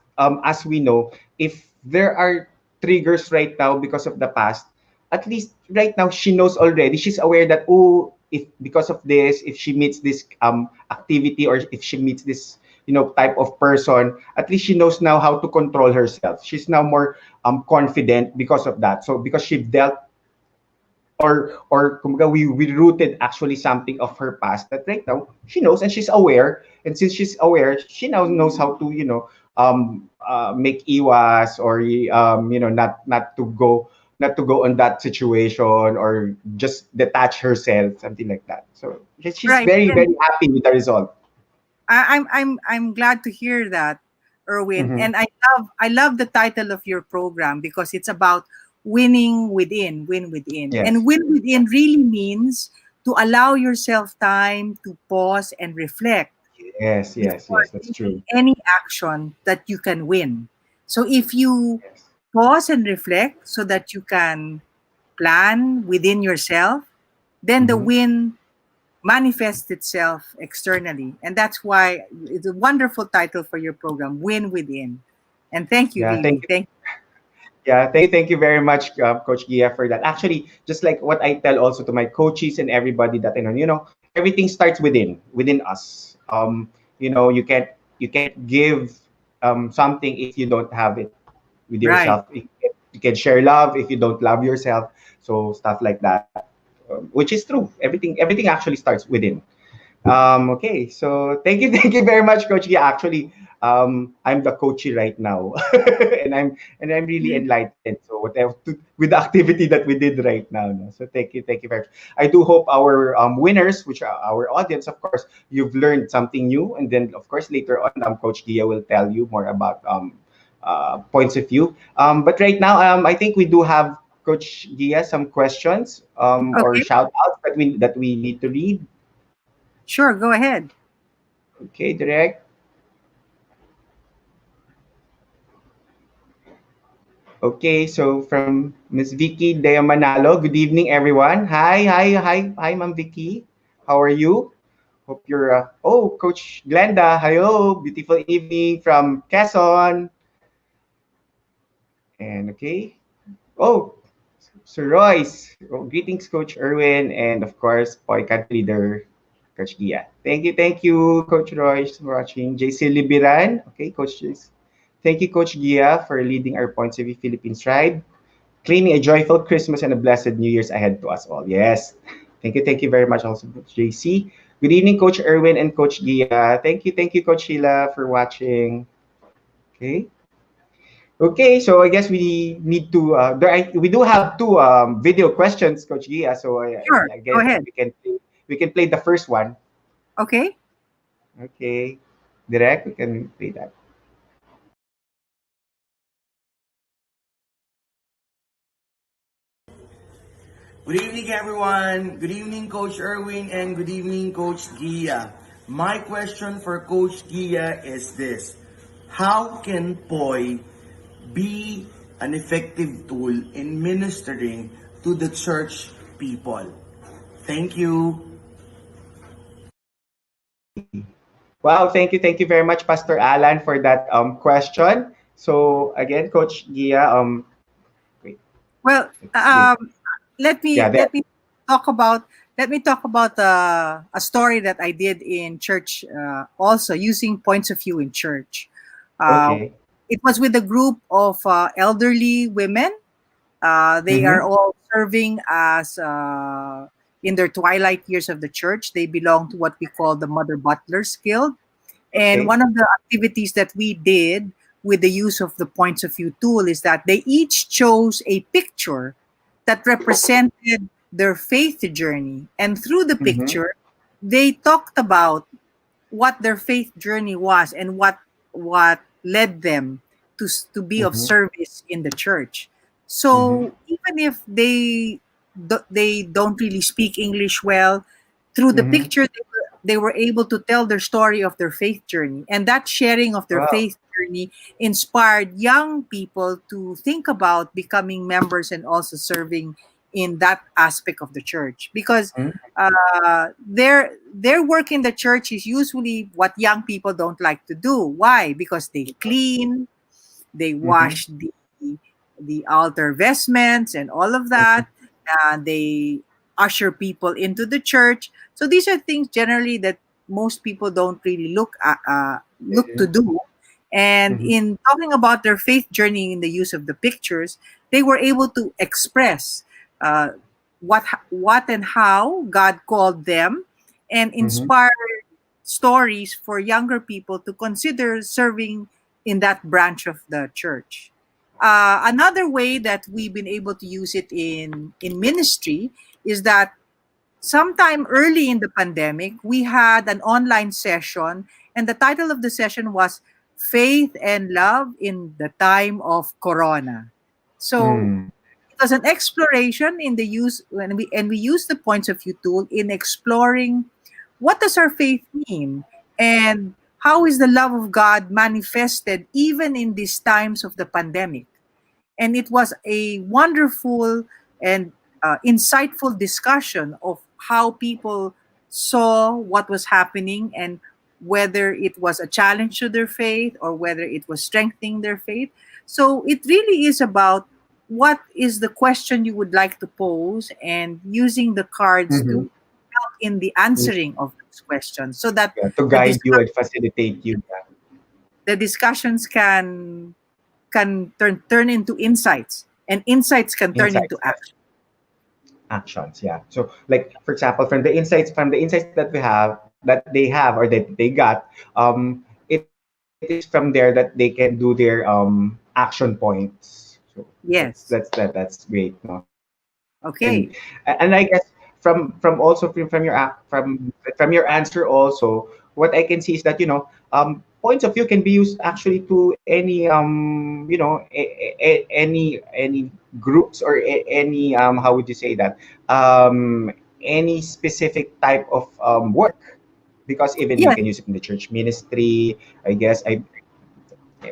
as we know, if there are triggers right now because of the past, at least right now she knows already. She's aware that, oh, if because of this, if she meets this activity, or if she meets this type of person, at least she knows now how to control herself. She's now more confident because of that. So because she dealt, or kumbaga, we rooted actually something of her past that right now she knows, and she's aware. And since she's aware, she now knows how to make iwas, or not to go on that situation, or just detach herself, something like that. So she's Right. very And very happy with the result. I'm glad to hear that, Erwin. Hmm. And I love the title of your program because it's about winning within, win within. And Yes. win within really means to allow yourself time to pause and reflect. Yes, yes, before yes. That's taking true. any action that you can win. So if you pause and reflect so that you can plan within yourself, then the Mhm. win manifests itself externally. And that's why it's a wonderful title for your program, Win Within. And thank you, Yeah, thank really. you. Thank Yeah, thank you very much, Coach Gia, for that. Actually, just like what I tell also to my coaches and everybody that I know, everything starts within us. You can't give something if you don't have it with Right. yourself. You can share love if you don't love yourself. So stuff like that, which is true. Everything actually starts within. Okay, so thank you, thank you very much, Coach. Yeah, actually, I'm the coachy right now, and I'm really enlightened. So whatever with the activity that we did right now, no? So thank you very much. I do hope our winners, which are our audience, of course, you've learned something new, and then of course later on, Coach Gia will tell you more about points of view. But right now, I think we do have Coach Gia some questions or Okay. shout outs that we need to read. Sure, go ahead. Okay, direct. Okay, so from Miss Vicky De Manalo, good evening, everyone. Hi, Ma'am Vicky. How are you? Hope you're. Coach Glenda, hello, beautiful evening from Quezon. And okay. Oh, Sir Royce. Oh, greetings, Coach Erwin, and of course, Poicat leader, Coach Gia. Thank you, Coach Royce, for watching. JC Libiran. Okay, Coach Jace. Thank you, Coach Gia, for leading our Points of View Philippines tribe. Claiming a joyful Christmas and a blessed New Year's ahead to us all. Yes. Thank you very much also, Coach JC. Good evening, Coach Erwin and Coach Gia. Thank you, Coach Sheila, for watching. Okay. Okay, so I guess we need to. We do have two video questions, Coach Gia. So Sure, I go guess ahead. we can play the first one. Okay. Okay, direct. We can play that. Good evening, everyone. Good evening, Coach Erwin, and good evening, Coach Gia. My question for Coach Gia is this: how can POY be an effective tool in ministering to the church people? Thank you. Wow, thank you very much, Pastor Alan, for that question. So again, Coach Gia, wait, Well, wait. let me Yeah, there. talk about a story that I did in church, also using points of view in church. Uh, Okay. it was with a group of elderly women. They are Mm-hmm. all serving as in their twilight years of the church. They belong to what we call the Mother Butlers Guild. And Okay. one of the activities that we did with the use of the points of view tool is that they each chose a picture that represented their faith journey. And through the Mm-hmm. picture, they talked about what their faith journey was and what led them to be of Mm-hmm. service in the church. Mm-hmm. So even if they don't really speak English well, through the Mm-hmm. picture they were able to tell their story of their faith journey, and that sharing of their Wow. faith journey inspired young people to think about becoming members and also serving in that aspect of the church, because their work in the church is usually what young people don't like to do. Why? Because they clean, they Mm-hmm. wash the altar vestments and all of that. They usher people into the church. So these are things generally that most people don't really look to do. And Mm-hmm. in talking about their faith journey in the use of the pictures, they were able to express uh, what and how God called them, and Mm-hmm. inspire stories for younger people to consider serving in that branch of the church. Another way that we've been able to use it in ministry is that sometime early in the pandemic, we had an online session, and the title of the session was Faith and Love in the Time of Corona. So Mm. it was an exploration in the use when we use the points of view tool in exploring what does our faith mean, And how is the love of God manifested even in these times of the pandemic? And it was a wonderful and insightful discussion of how people saw what was happening, and whether it was a challenge to their faith or whether it was strengthening their faith. So it really is about what is the question you would like to pose, and using the cards to Mm-hmm. help in the answering of those questions, so that Yeah, to the, guide you discuss- and facilitate you. Yeah. the discussions can turn into insights, and insights can turn into Insights, yeah. action. Actions, yeah. So like for example, from the insights that we have, that they have or that they got, it is from there that they can do their action points. So Yes. that's great, no? and Okay. and I guess from also from your from your answer also, what I can see is that points of view can be used actually to any any groups or any how would you say that, any specific type of work, because even you Yes. can use it in the church ministry, I guess. I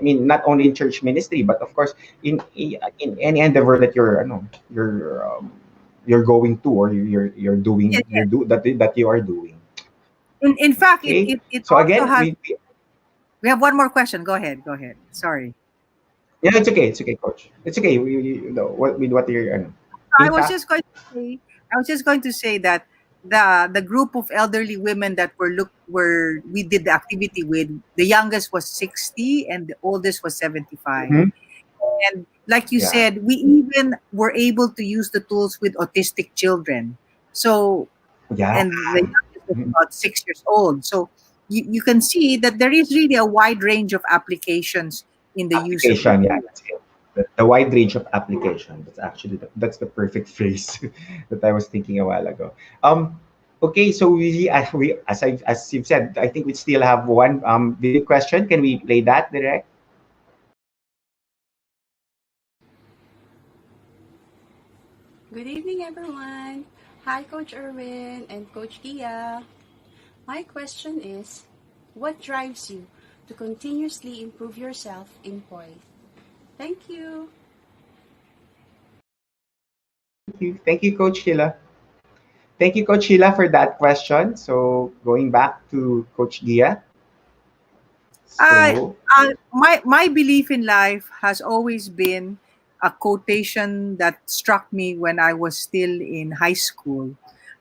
mean, not only in church ministry, but of course in any endeavor that you're going to, or you're Yes. doing, Yes. that you are doing. In fact, Okay. it So also again, has. We have one more question. Go ahead. Go ahead. Sorry. yeah, it's okay. It's okay, coach. It's okay. You know what with what you're I in was fact. just going to say. I was just going to say that the group of elderly women that were we did the activity with, the youngest was 60 and the oldest was 75. Mhm. And like you Yeah. said, we even were able to use the tools with autistic children. So, Yeah. and the youngest was Mhm. about 6 years old. So you can see that there is really a wide range of applications in the use of the Application, yeah, tool. that's it. The wide range of application. That's actually that's the perfect phrase that I was thinking a while ago. Okay, so we as you've said, I think we still have one video question. Can we play that direct? Good evening, everyone. Hi, Coach Erwin and Coach Gia. My question is, what drives you to continuously improve yourself in POI? Thank you. Thank you, Coach Sheila. Thank you, Coach Sheila, for that question. So going back to Coach Gia. I So my belief in life has always been a quotation that struck me when I was still in high school.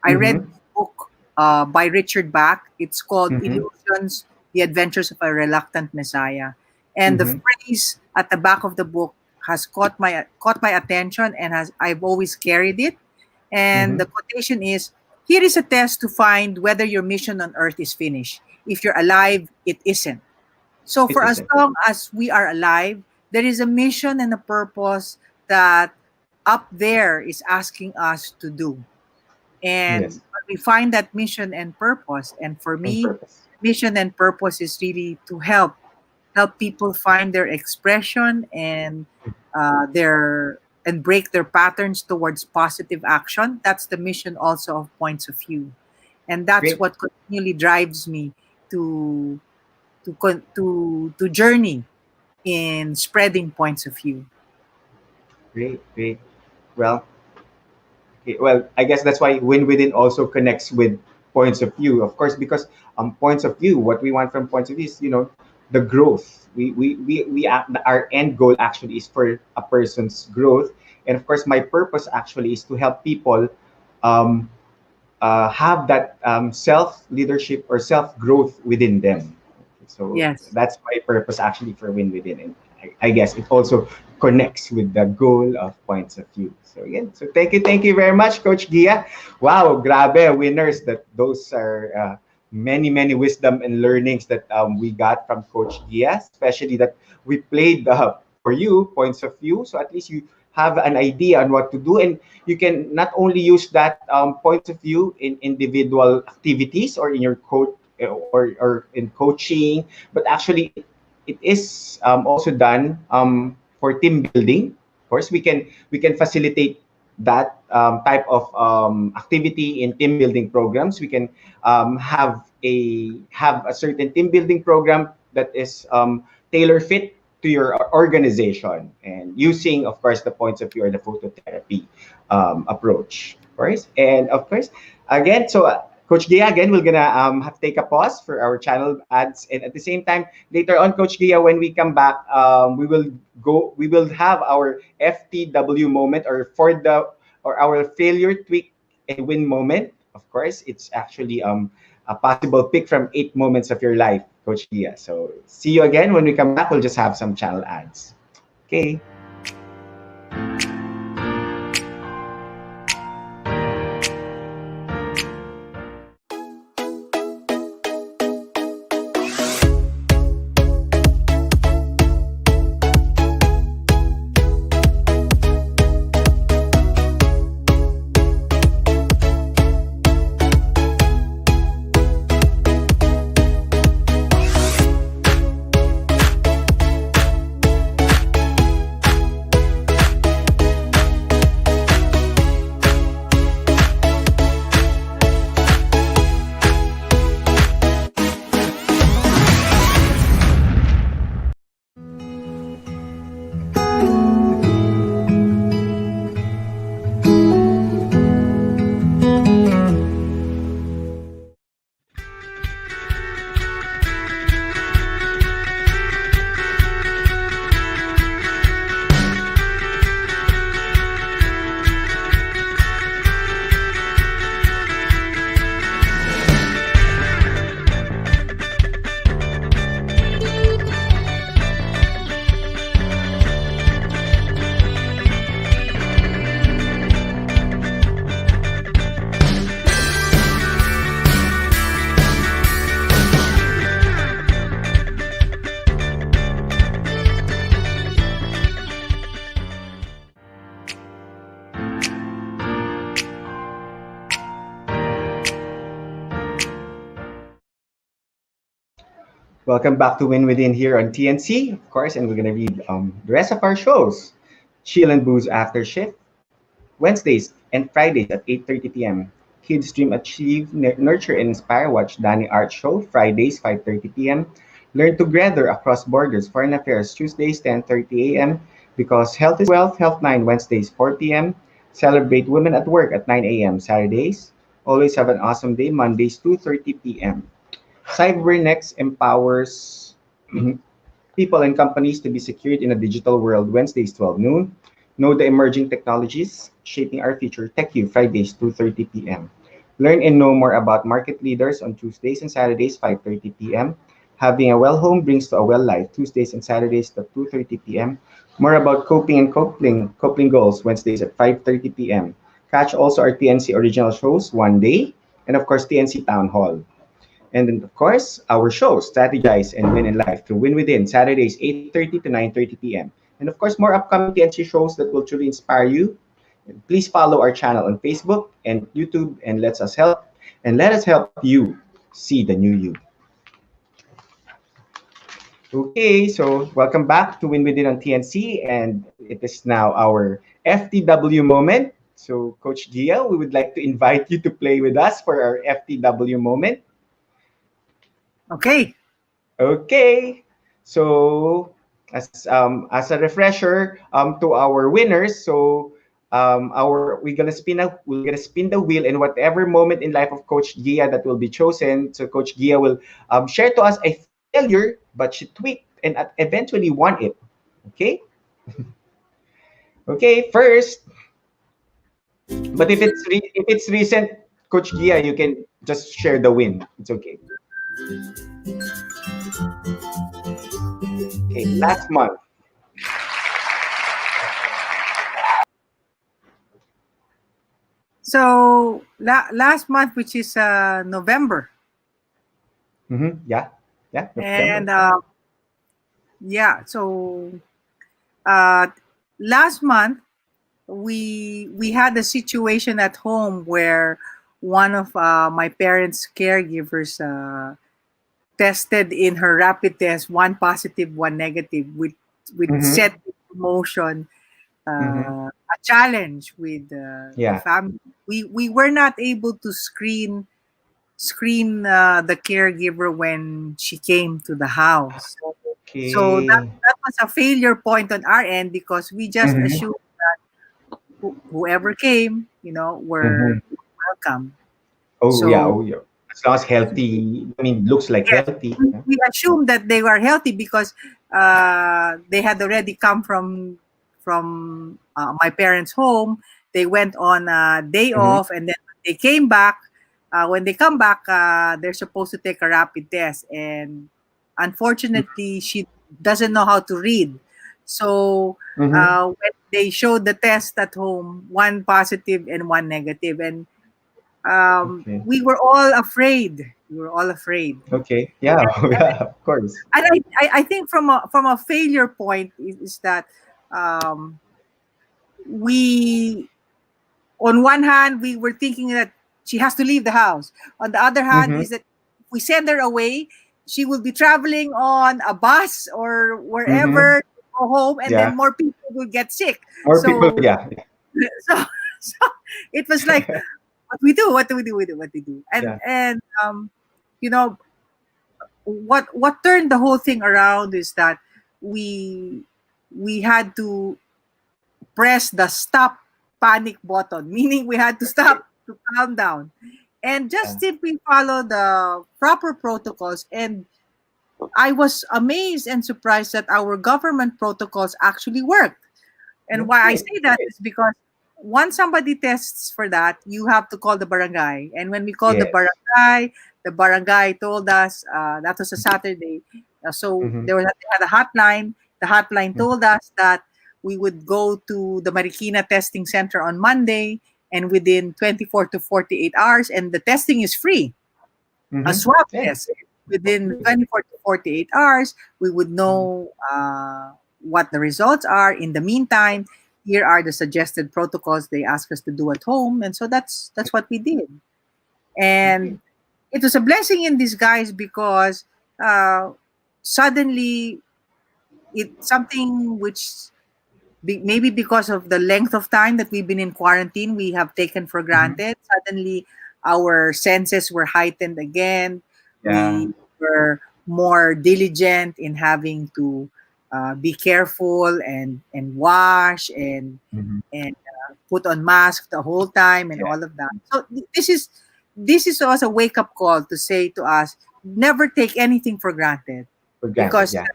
I read mm-hmm, this book by Richard Bach. It's called mm-hmm, Illusions: The Adventures of a Reluctant Messiah. And the mm-hmm. phrase at the back of the book has caught my attention, and has I've always carried it. And Mm-hmm. the quotation is, "Here is a test to find whether your mission on earth is finished. If you're alive, it isn't. So It for as isn't. long as we are alive, there is a mission and a purpose that up there is asking us to do. And Yes, when we find that mission and purpose, and for on me, purpose. mission and purpose is really to help people find their expression, and break their patterns towards positive action. That's the mission also of Points of View, and that's Great. what continually drives me to to journey in spreading points of view. Great. Great. Well, okay, well, I guess that's why win within also connects with points of view, of course, because points of view, what we want from points of view is, the growth. Our end goal actually is for a person's growth, and of course, my purpose actually is to help people um, have that self leadership or self growth within them. So Yes. that's my purpose actually for Win Within, and I guess it also connects with the goal of Points of View. So again, so thank you very much, Coach Gia. Wow, grabe winners! That those are many wisdom and learnings that we got from Coach Gia, especially that we played for you Points of View. So at least you have an idea on what to do, and you can not only use that point of view in individual activities or in your coach or in coaching, but actually it is also done for team building. Of course, we can facilitate that type of activity in team building programs. We can have a certain team building program that is tailor fit to your organization, and using, of course, the points of view or the phototherapy approach, of course. And of course, again, so Coach Gia, again, we're gonna have to take a pause for our channel ads, and at the same time, later on, Coach Gia, when we come back, we will have our FTW moment, or our failure, tweak, and win moment. Of course, it's actually a possible pick from 8 moments of your life, Coach Gia. So see you again when we come back. We'll just have some channel ads. Okay. Welcome back to Win Within here on TNC, of course, and we're going to read the rest of our shows. Chill and Booze After Shift, Wednesdays and Fridays at 8:30 p.m. Kids Dream Achieve, Nurture and Inspire, watch Danny Art Show, Fridays, 5:30 p.m. Learn Together Across Borders, Foreign Affairs, Tuesdays, 10:30 a.m. Because Health is Wealth, Health 9, Wednesdays, 4 p.m. Celebrate Women at Work at 9 a.m. Saturdays. Always Have an Awesome Day, Mondays, 2:30 p.m. Cybernex empowers people and companies to be secured in a digital world, Wednesdays, 12 noon. Know the emerging technologies shaping our future, TechU, Fridays, 2:30 p.m. Learn and know more about market leaders on Tuesdays and Saturdays, 5:30 p.m. Having a well home brings to a well life, Tuesdays and Saturdays at 2:30 p.m. More about coping and coupling goals, Wednesdays at 5:30 p.m. Catch also our TNC original shows, One Day, and of course, TNC Town Hall. And then, of course, our show, Strategize and Win in Life through Win Within, Saturdays, 8:30 to 9:30 p.m. And of course, more upcoming TNC shows that will truly inspire you. Please follow our channel on Facebook and YouTube, and let us help you see the new you. Okay, so welcome back to Win Within on TNC, and it is now our FTW moment. So, Coach Gia, we would like to invite you to play with us for our FTW moment. Okay. Okay. So as a refresher to our winners, so we're gonna spin the wheel, in whatever moment in life of Coach Gia that will be chosen. So Coach Gia will share to us a failure, but she tweaked and eventually won it. Okay. Okay. First, but if it's recent, Coach Gia, you can just share the win. It's okay. Okay, last month. So last month, which is November. Yeah. And yeah, so last month we had a situation at home where one of my parents' caregivers tested in her rapid test, one positive, one negative, with set motion Mm-hmm. a challenge with the Yeah. family. We were not able to screen the caregiver when she came to the house. So Okay. that was a failure point on our end because we just Mm-hmm. assumed whoever came, were Mm-hmm. welcome. Oh yeah. So Oh yeah. As long as healthy. I mean, looks like yes, healthy. Yeah. we assumed that they were healthy because they had already come from my parents' home. They went on a day Mm-hmm. off, and then when they came back. When they come back, they're supposed to take a rapid test, and unfortunately, she doesn't know how to read. So Mm-hmm. when they showed the test at home, one positive and one negative, and Okay. we were all afraid. We were all afraid. Okay. Yeah. Yeah. Of course. And I think from a failure point is that um, we on one hand we were thinking that she has to leave the house. On the other hand Mm-hmm. is that if we send her away, she will be traveling on a bus or Mm-hmm. wherever to go home, and then Yeah. more people will get sick. More people. So Yeah. Yeah. so, so it was like, what we do, what do we do, what we do, Yeah. and you know what turned the whole thing around is that we we had to press the stop panic button, meaning we had to stop to calm down and Yeah. just simply follow the proper protocols. And I was amazed and surprised that our government protocols actually worked. And why I Okay. say that is because once somebody tests for that, you have to call the barangay. And when we called Yes. the barangay told us that was a Saturday. So Mm-hmm. there was they had a hotline. The hotline Mm-hmm. told us that we would go to the Marikina testing center on Monday, and within 24 to 48 hours, and the testing is free, a Mm-hmm. swab Yeah. test. Within 24 to 48 hours, we would Mm-hmm. know what the results are. In the meantime, here are the suggested protocols they ask us to do at home. And so that's what we did. Okay. And it was a blessing in disguise because uh, suddenly it's something which maybe because of the length of time that we've been in quarantine, we have taken for Mm-hmm. granted. Suddenly, our senses were heightened again. Yeah. We were more diligent in having to be careful and wash Mm-hmm. and put on mask the whole time and Yeah. all of that. So this is also a wake up call to say to us: never take anything for granted, For granted. because Yeah.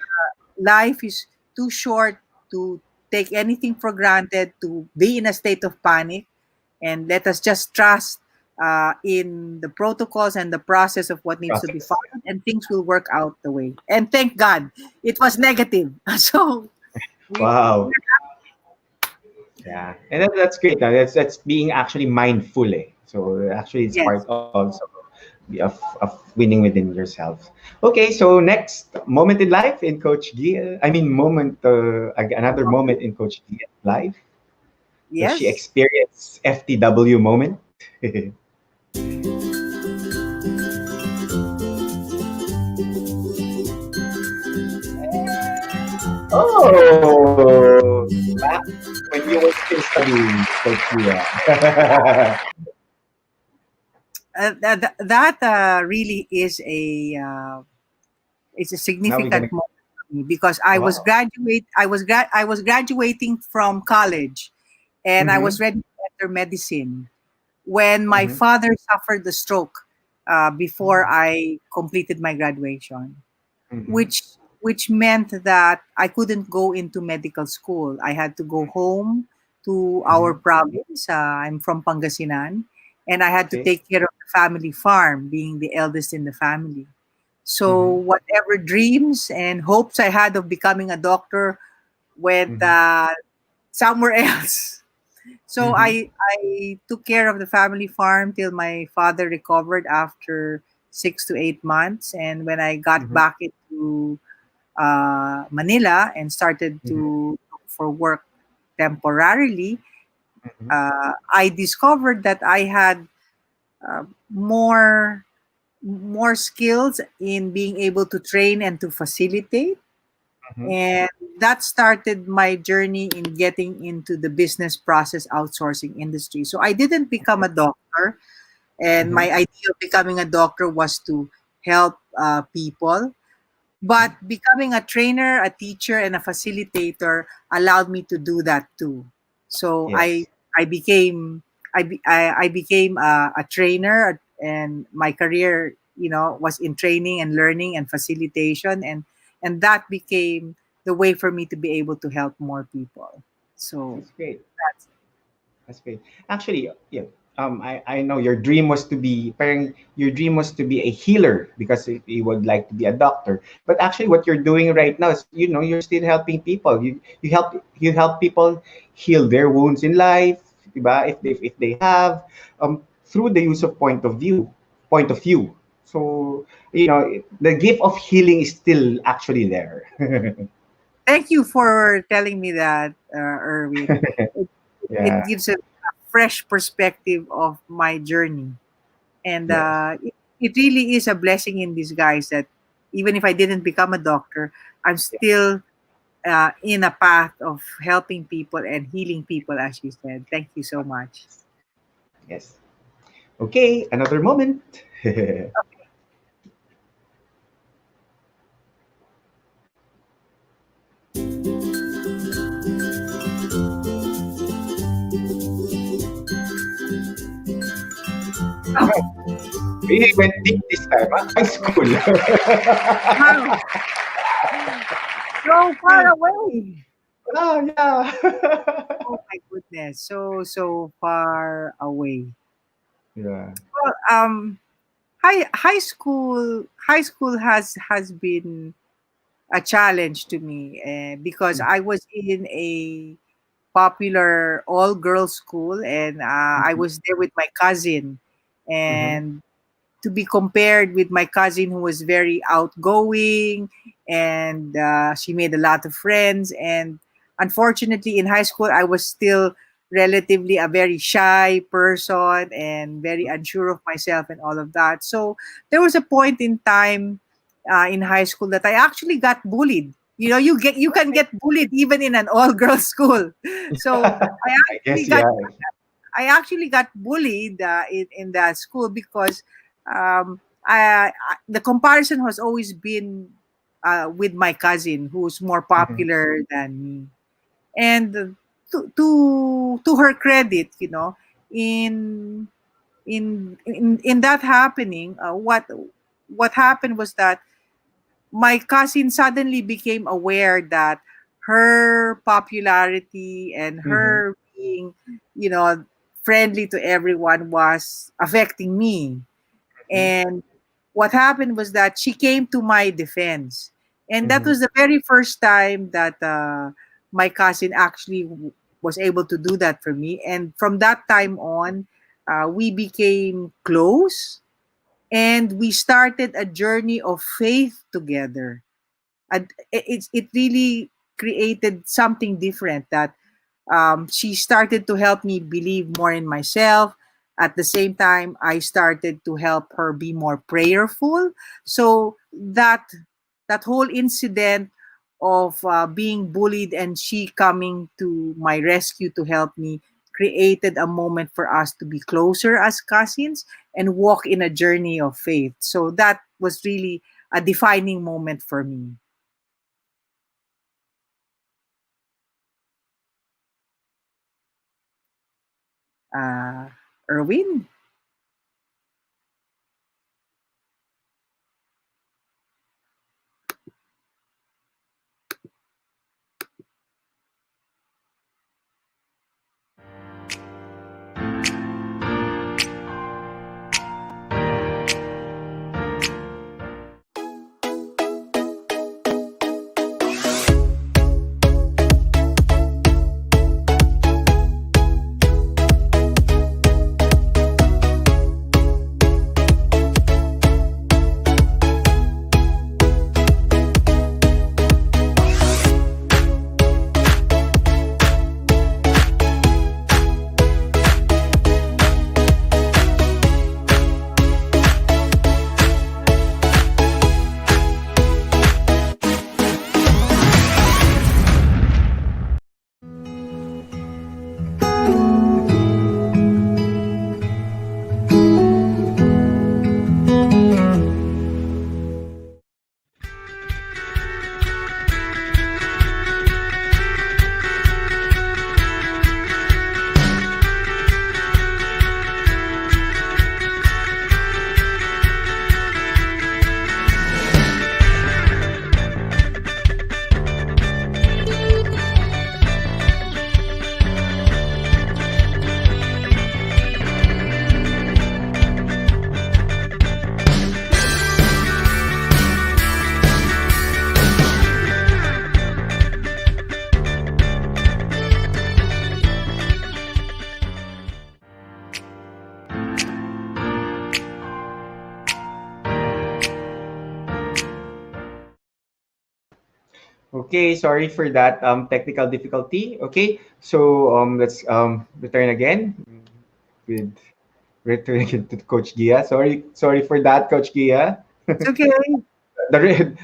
life is too short to take anything for granted, to be in a state of panic, and let us just trust in the protocols and the process of what needs to be Process. followed, and things will work out the way. And thank God, it was negative. So Wow. Yeah, and that's great. That's being actually mindful. Eh? So actually, it's part yes, also of winning within yourself. Okay, so next moment in life in Coach Gia. I mean, another moment in Coach Gia's life. Does she yes. experience FTW moment? Oh, back when you were still studying, Coach Gia. That really is a Now we're gonna. significant moment for me because Wow. I was graduating from college, and I Mm-hmm. was ready to enter medicine when my Mm-hmm. father suffered the stroke before I completed my graduation, Mm-hmm. which meant that I couldn't go into medical school. I had to go home to our Mm-hmm. province. I'm from Pangasinan, and I had to Okay. take care of the family farm, being the eldest in the family. So Mm-hmm. whatever dreams and hopes I had of becoming a doctor went Mm-hmm. somewhere else. So Mm-hmm. I took care of the family farm till my father recovered after 6 to 8 months. And when I got Mm-hmm. back into Manila and started Mm-hmm. to look for work temporarily, Mm-hmm. I discovered that I had uh, more skills in being able to train and to facilitate. Mhm. And that started my journey in getting into the business process outsourcing industry. So I didn't become a doctor, and my Mhm. idea of becoming a doctor was to help people. But becoming a trainer, a teacher, and a facilitator allowed me to do that too. So Yes. I became I became a trainer, and my career, was in training and learning and facilitation, and that became the way for me to be able to help more people. So That's great. that's That's great. Actually, yeah. I know your dream was to be parang your dream was to be a healer because you would like to be a doctor. But actually, what you're doing right now is, you're still helping people. You help people heal their wounds in life, diba? If they have, through the use of point of view. So the gift of healing is still actually there. Thank you for telling me that, Erwin. It Yeah. gives a fresh perspective of my journey. And Yes. it really is a blessing in disguise that even if I didn't become a doctor, I'm still in a path of helping people and healing people, as you said. Thank you so much. Yes. Okay, another moment. We went deep this time, huh? High school. Wow, so far away. Oh, yeah. Oh my goodness, so far away. Yeah. Well, high school has been a challenge to me, because I was in a popular all girls school, and I Mhm. was there with my cousin, Mhm. and to be compared with my cousin who was very outgoing, and she made a lot of friends. And unfortunately, in high school, I was still relatively a very shy person and very unsure of myself and all of that. So there was a point in time in high school that I actually got bullied. You can get bullied even in an all girls school. So I I actually guess, got yeah. I actually got bullied in that school because the comparison has always been with my cousin who's more Mhm. popular than me. And to her credit, in in that happening, what happened was that my cousin suddenly became aware that her popularity and Mhm. her being, you know, friendly to everyone was affecting me. Mhm. And what happened was that she came to my defense. And that Mhm. was the very first time that my cousin actually was able to do that for me. And from that time on, we became close, and we started a journey of faith together. And it really created something different, that she started to help me believe more in myself. At the same time, I started to help her be more prayerful. So that whole incident of being bullied and she coming to my rescue to help me created a moment for us to be closer as cousins and walk in a journey of faith. So that was really a defining moment for me. uh, Erwin? Okay, sorry for that technical difficulty. Okay, so let's return again with returning to Coach Gia. Sorry for that, Coach Gia. It's okay. The rain,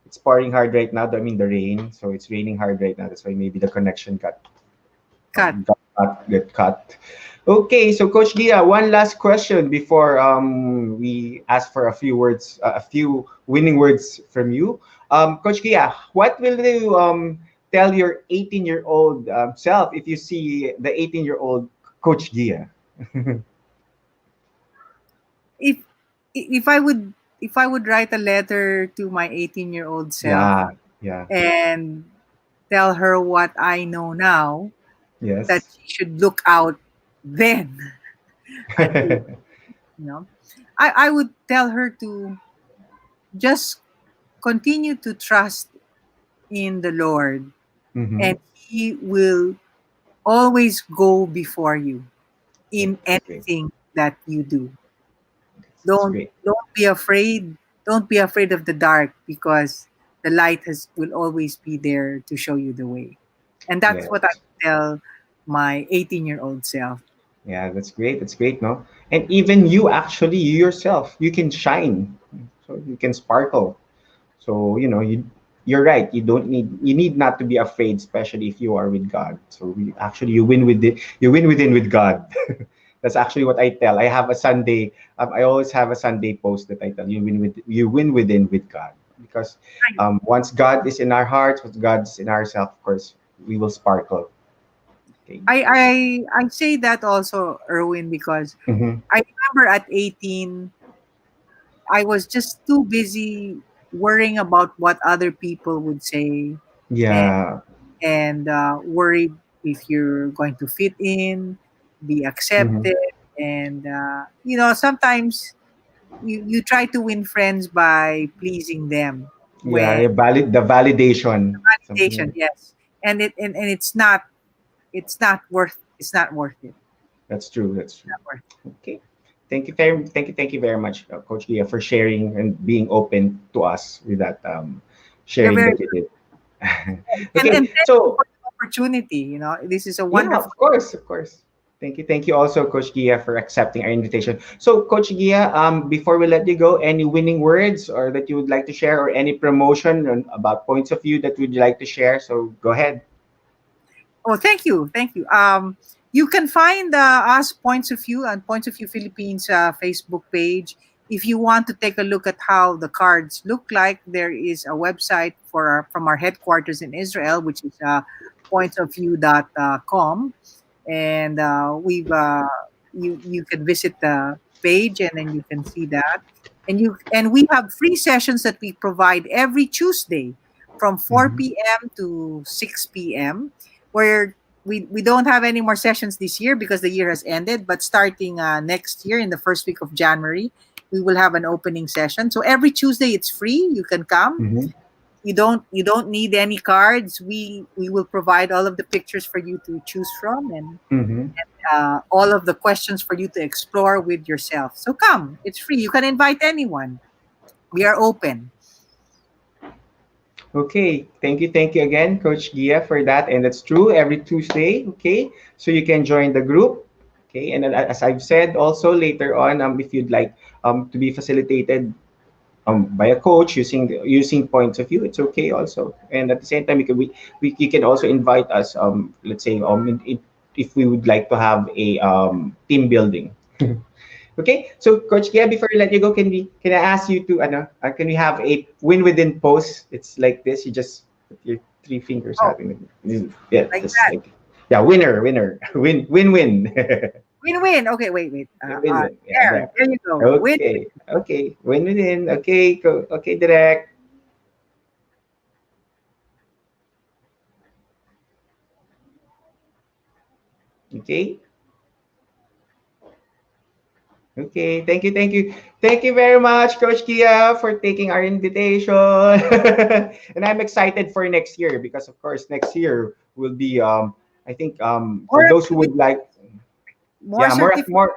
it's pouring hard right now. I mean the rain, so it's raining hard right now. That's why maybe the connection Cut. get cut. Okay, so Coach Gia, one last question before we ask for a few words, a few winning words from you. Coach Gia, what will you tell your 18-year-old self if you see the 18-year-old Coach Gia? If if I would if I would write a letter to my 18-year-old self Yeah, yeah, and tell her what I know now, that yes. she should look out then at 18, you know. I would tell her to just continue to trust in the Lord, Mm-hmm. and He will always go before you Yeah, in that's great. anything that you do. That's Don't great. don't be afraid. Don't be afraid of the dark, because the light has will always be there to show you the way. And that's Yeah. what I would tell my 18-year-old self. Yeah, that's great. That's great, no? And even you actually, you yourself, you can shine. So you can sparkle. So, you're right. You need not to be afraid, especially if you are with God. So you win you win within with God. That's actually what I tell. I have a Sunday, I always have a Sunday post that I tell you win within with God. Because once God is in our hearts, once God's in ourselves, of course, we will sparkle. Okay. I say that also, Erwin, because Mm-hmm. I remember at 18, I was just too busy worrying about what other people would say, and Yeah. worried if you're going to fit in, be Mm-hmm. accepted, and sometimes you try to win friends by pleasing them. When Yeah, the validation, something validation, like yes, and it's not worth it. that's true. That's true. Not worth Okay. Thank you very much, Coach Gia, for sharing and being open to us with that it. You're sharing very that you did. and Okay, thank you so for the opportunity. This is a yeah, wonderful. of course, of course. Thank you also, Coach Gia, for accepting our invitation. So, Coach Gia, before we let you go, any winning words or that you would like to share, or any promotion about points of view that would you like to share? So, go ahead. Oh, thank you, thank you. You can find us Points of View on Points of View Philippines Facebook page. If you want to take a look at how the cards look like, there is a website from our headquarters in Israel, which is pointsofview.com, and you can visit the page, and then you can see that. And we have free sessions that we provide every Tuesday from 4 p.m. to 6 p.m., where we don't have any more sessions this year because the year has ended, but starting next year in the first week of January, we will have an opening session. So every Tuesday it's free. You can come. Mm-hmm. You don't need any cards. We will provide all of the pictures for you to choose from, and Mm-hmm. all of the questions for you to explore with yourself. So come, it's free. You can invite anyone. We are open. Okay, thank you again, Coach Gia, for that. And that's true every Tuesday. Okay, so you can join the group. Okay, and then as I've said also later on, if you'd like to be facilitated by a coach using points of view, it's okay also. And at the same time, you can also invite us. Let's say if we would like to have a team building. Okay, so Coach Gia, before we let you go, can I ask you to can we have a win within pose? It's like this. You just put your three fingers Oh, out in the, yeah, like just that. like yeah, winner, win. Win-win. Okay, wait. Win. Yeah, there. There you go. Win. Okay, win within. Okay, okay, direct. Okay. Okay, thank you very much, Coach Kia, for taking our invitation. And I'm excited for next year because, of course, next year will be, I think, for More those who activities, would like, more yeah, certification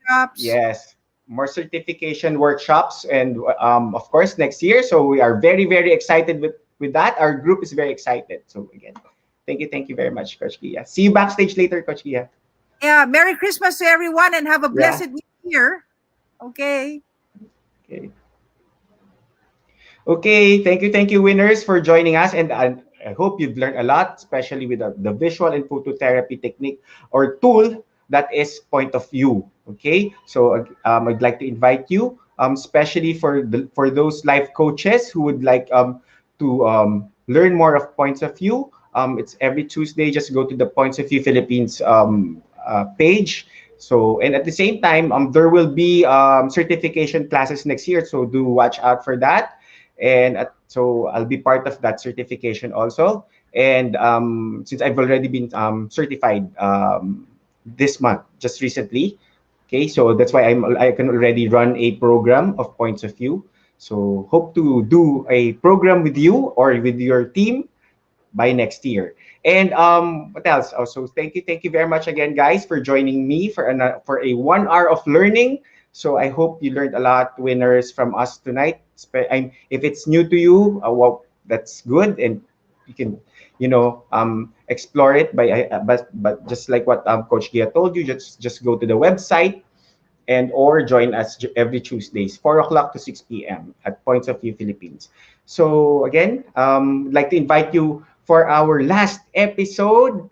shops. yes, more certification workshops, and of course, next year. So we are very, very excited with that, our group is very excited. So again, thank you very much, Coach Gia. See you backstage later, Coach Gia. Yeah, Merry Christmas to everyone and have a Yeah. blessed New Year. Okay. Okay. Okay, thank you, winners, for joining us, and I hope you've learned a lot, especially with the visual and phototherapy technique or tool that is point of view. Okay, so I'd like to invite you, especially for those life coaches who would like to learn more of points of view. It's every Tuesday. Just go to the Points of View Philippines page. So, and at the same time, there will be certification classes next year. So do watch out for that. And so I'll be part of that certification also. And since I've already been certified this month, just recently, okay, so that's why I can already run a program of points of view. So hope to do a program with you or with your team by next year. And what else? Also, thank you very much again, guys, for joining me for a 1 hour of learning. So I hope you learned a lot, winners, from us tonight. If it's new to you, well, that's good, and you can, explore it but just like what Coach Gia told you, just go to the website and or join us every Tuesdays, 4 o'clock to 6 p.m. at Points of View Philippines. So again, I'd like to invite you for our last episode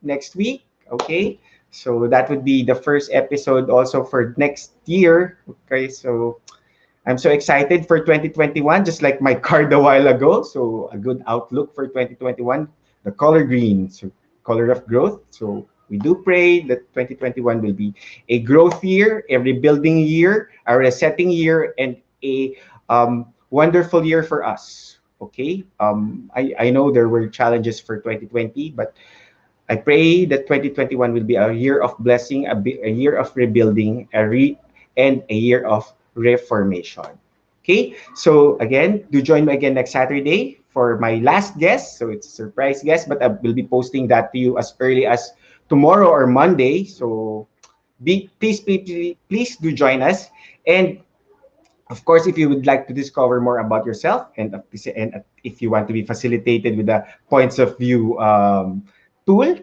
next week. Okay, so that would be the first episode also for next year. Okay, so I'm so excited for 2021, just like my card a while ago. So a good outlook for 2021, the color green, so color of growth. So we do pray that 2021 will be a growth year, a rebuilding year, a resetting year, and a wonderful year for us. Okay, I know there were challenges for 2020, but I pray that 2021 will be a year of blessing, a year of rebuilding, and a year of reformation. Okay, so again, do join me again next Saturday for my last guest. So it's a surprise guest, but I will be posting that to you as early as tomorrow or Monday. So please do join us. And of course, if you would like to discover more about yourself and if you want to be facilitated with the points of view tool,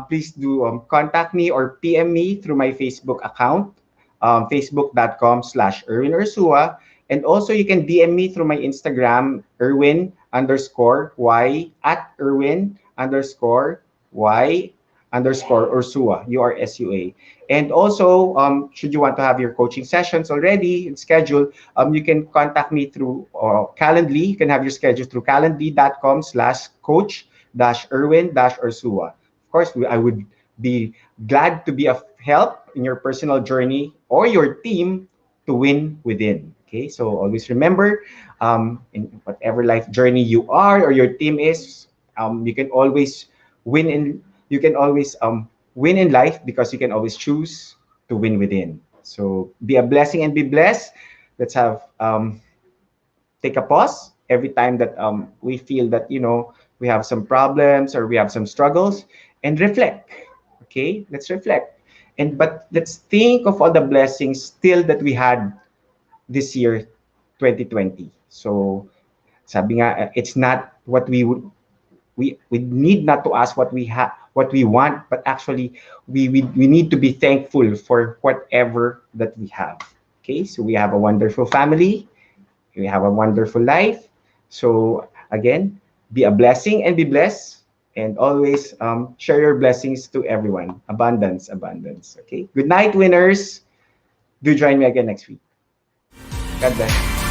please do contact me or PM me through my Facebook account, facebook.com/Erwin Ursua. And also you can DM me through my Instagram, Erwin_Y at Erwin_Y_Ursua, URSUA. And also, should you want to have your coaching sessions already scheduled, you can contact me through Calendly. You can have your schedule through calendly.com/coach-Erwin-Ursua. Of course, I would be glad to be of help in your personal journey or your team to win within. Okay, so always remember, in whatever life journey you are or your team is, you can always win in win in life because you can always choose to win within. So be a blessing and be blessed. Let's have take a pause every time that we feel that we have some problems or we have some struggles, and reflect. Okay, let's reflect, but let's think of all the blessings still that we had this year, 2020. So sabi nga, it's not what we need not to ask what we have, what we want, but actually we need to be thankful for whatever that we have. Okay, so we have a wonderful family, we have a wonderful life. So again, be a blessing and be blessed, and always share your blessings to everyone. Abundance. Okay, good night, winners. Do join me again next week. God bless.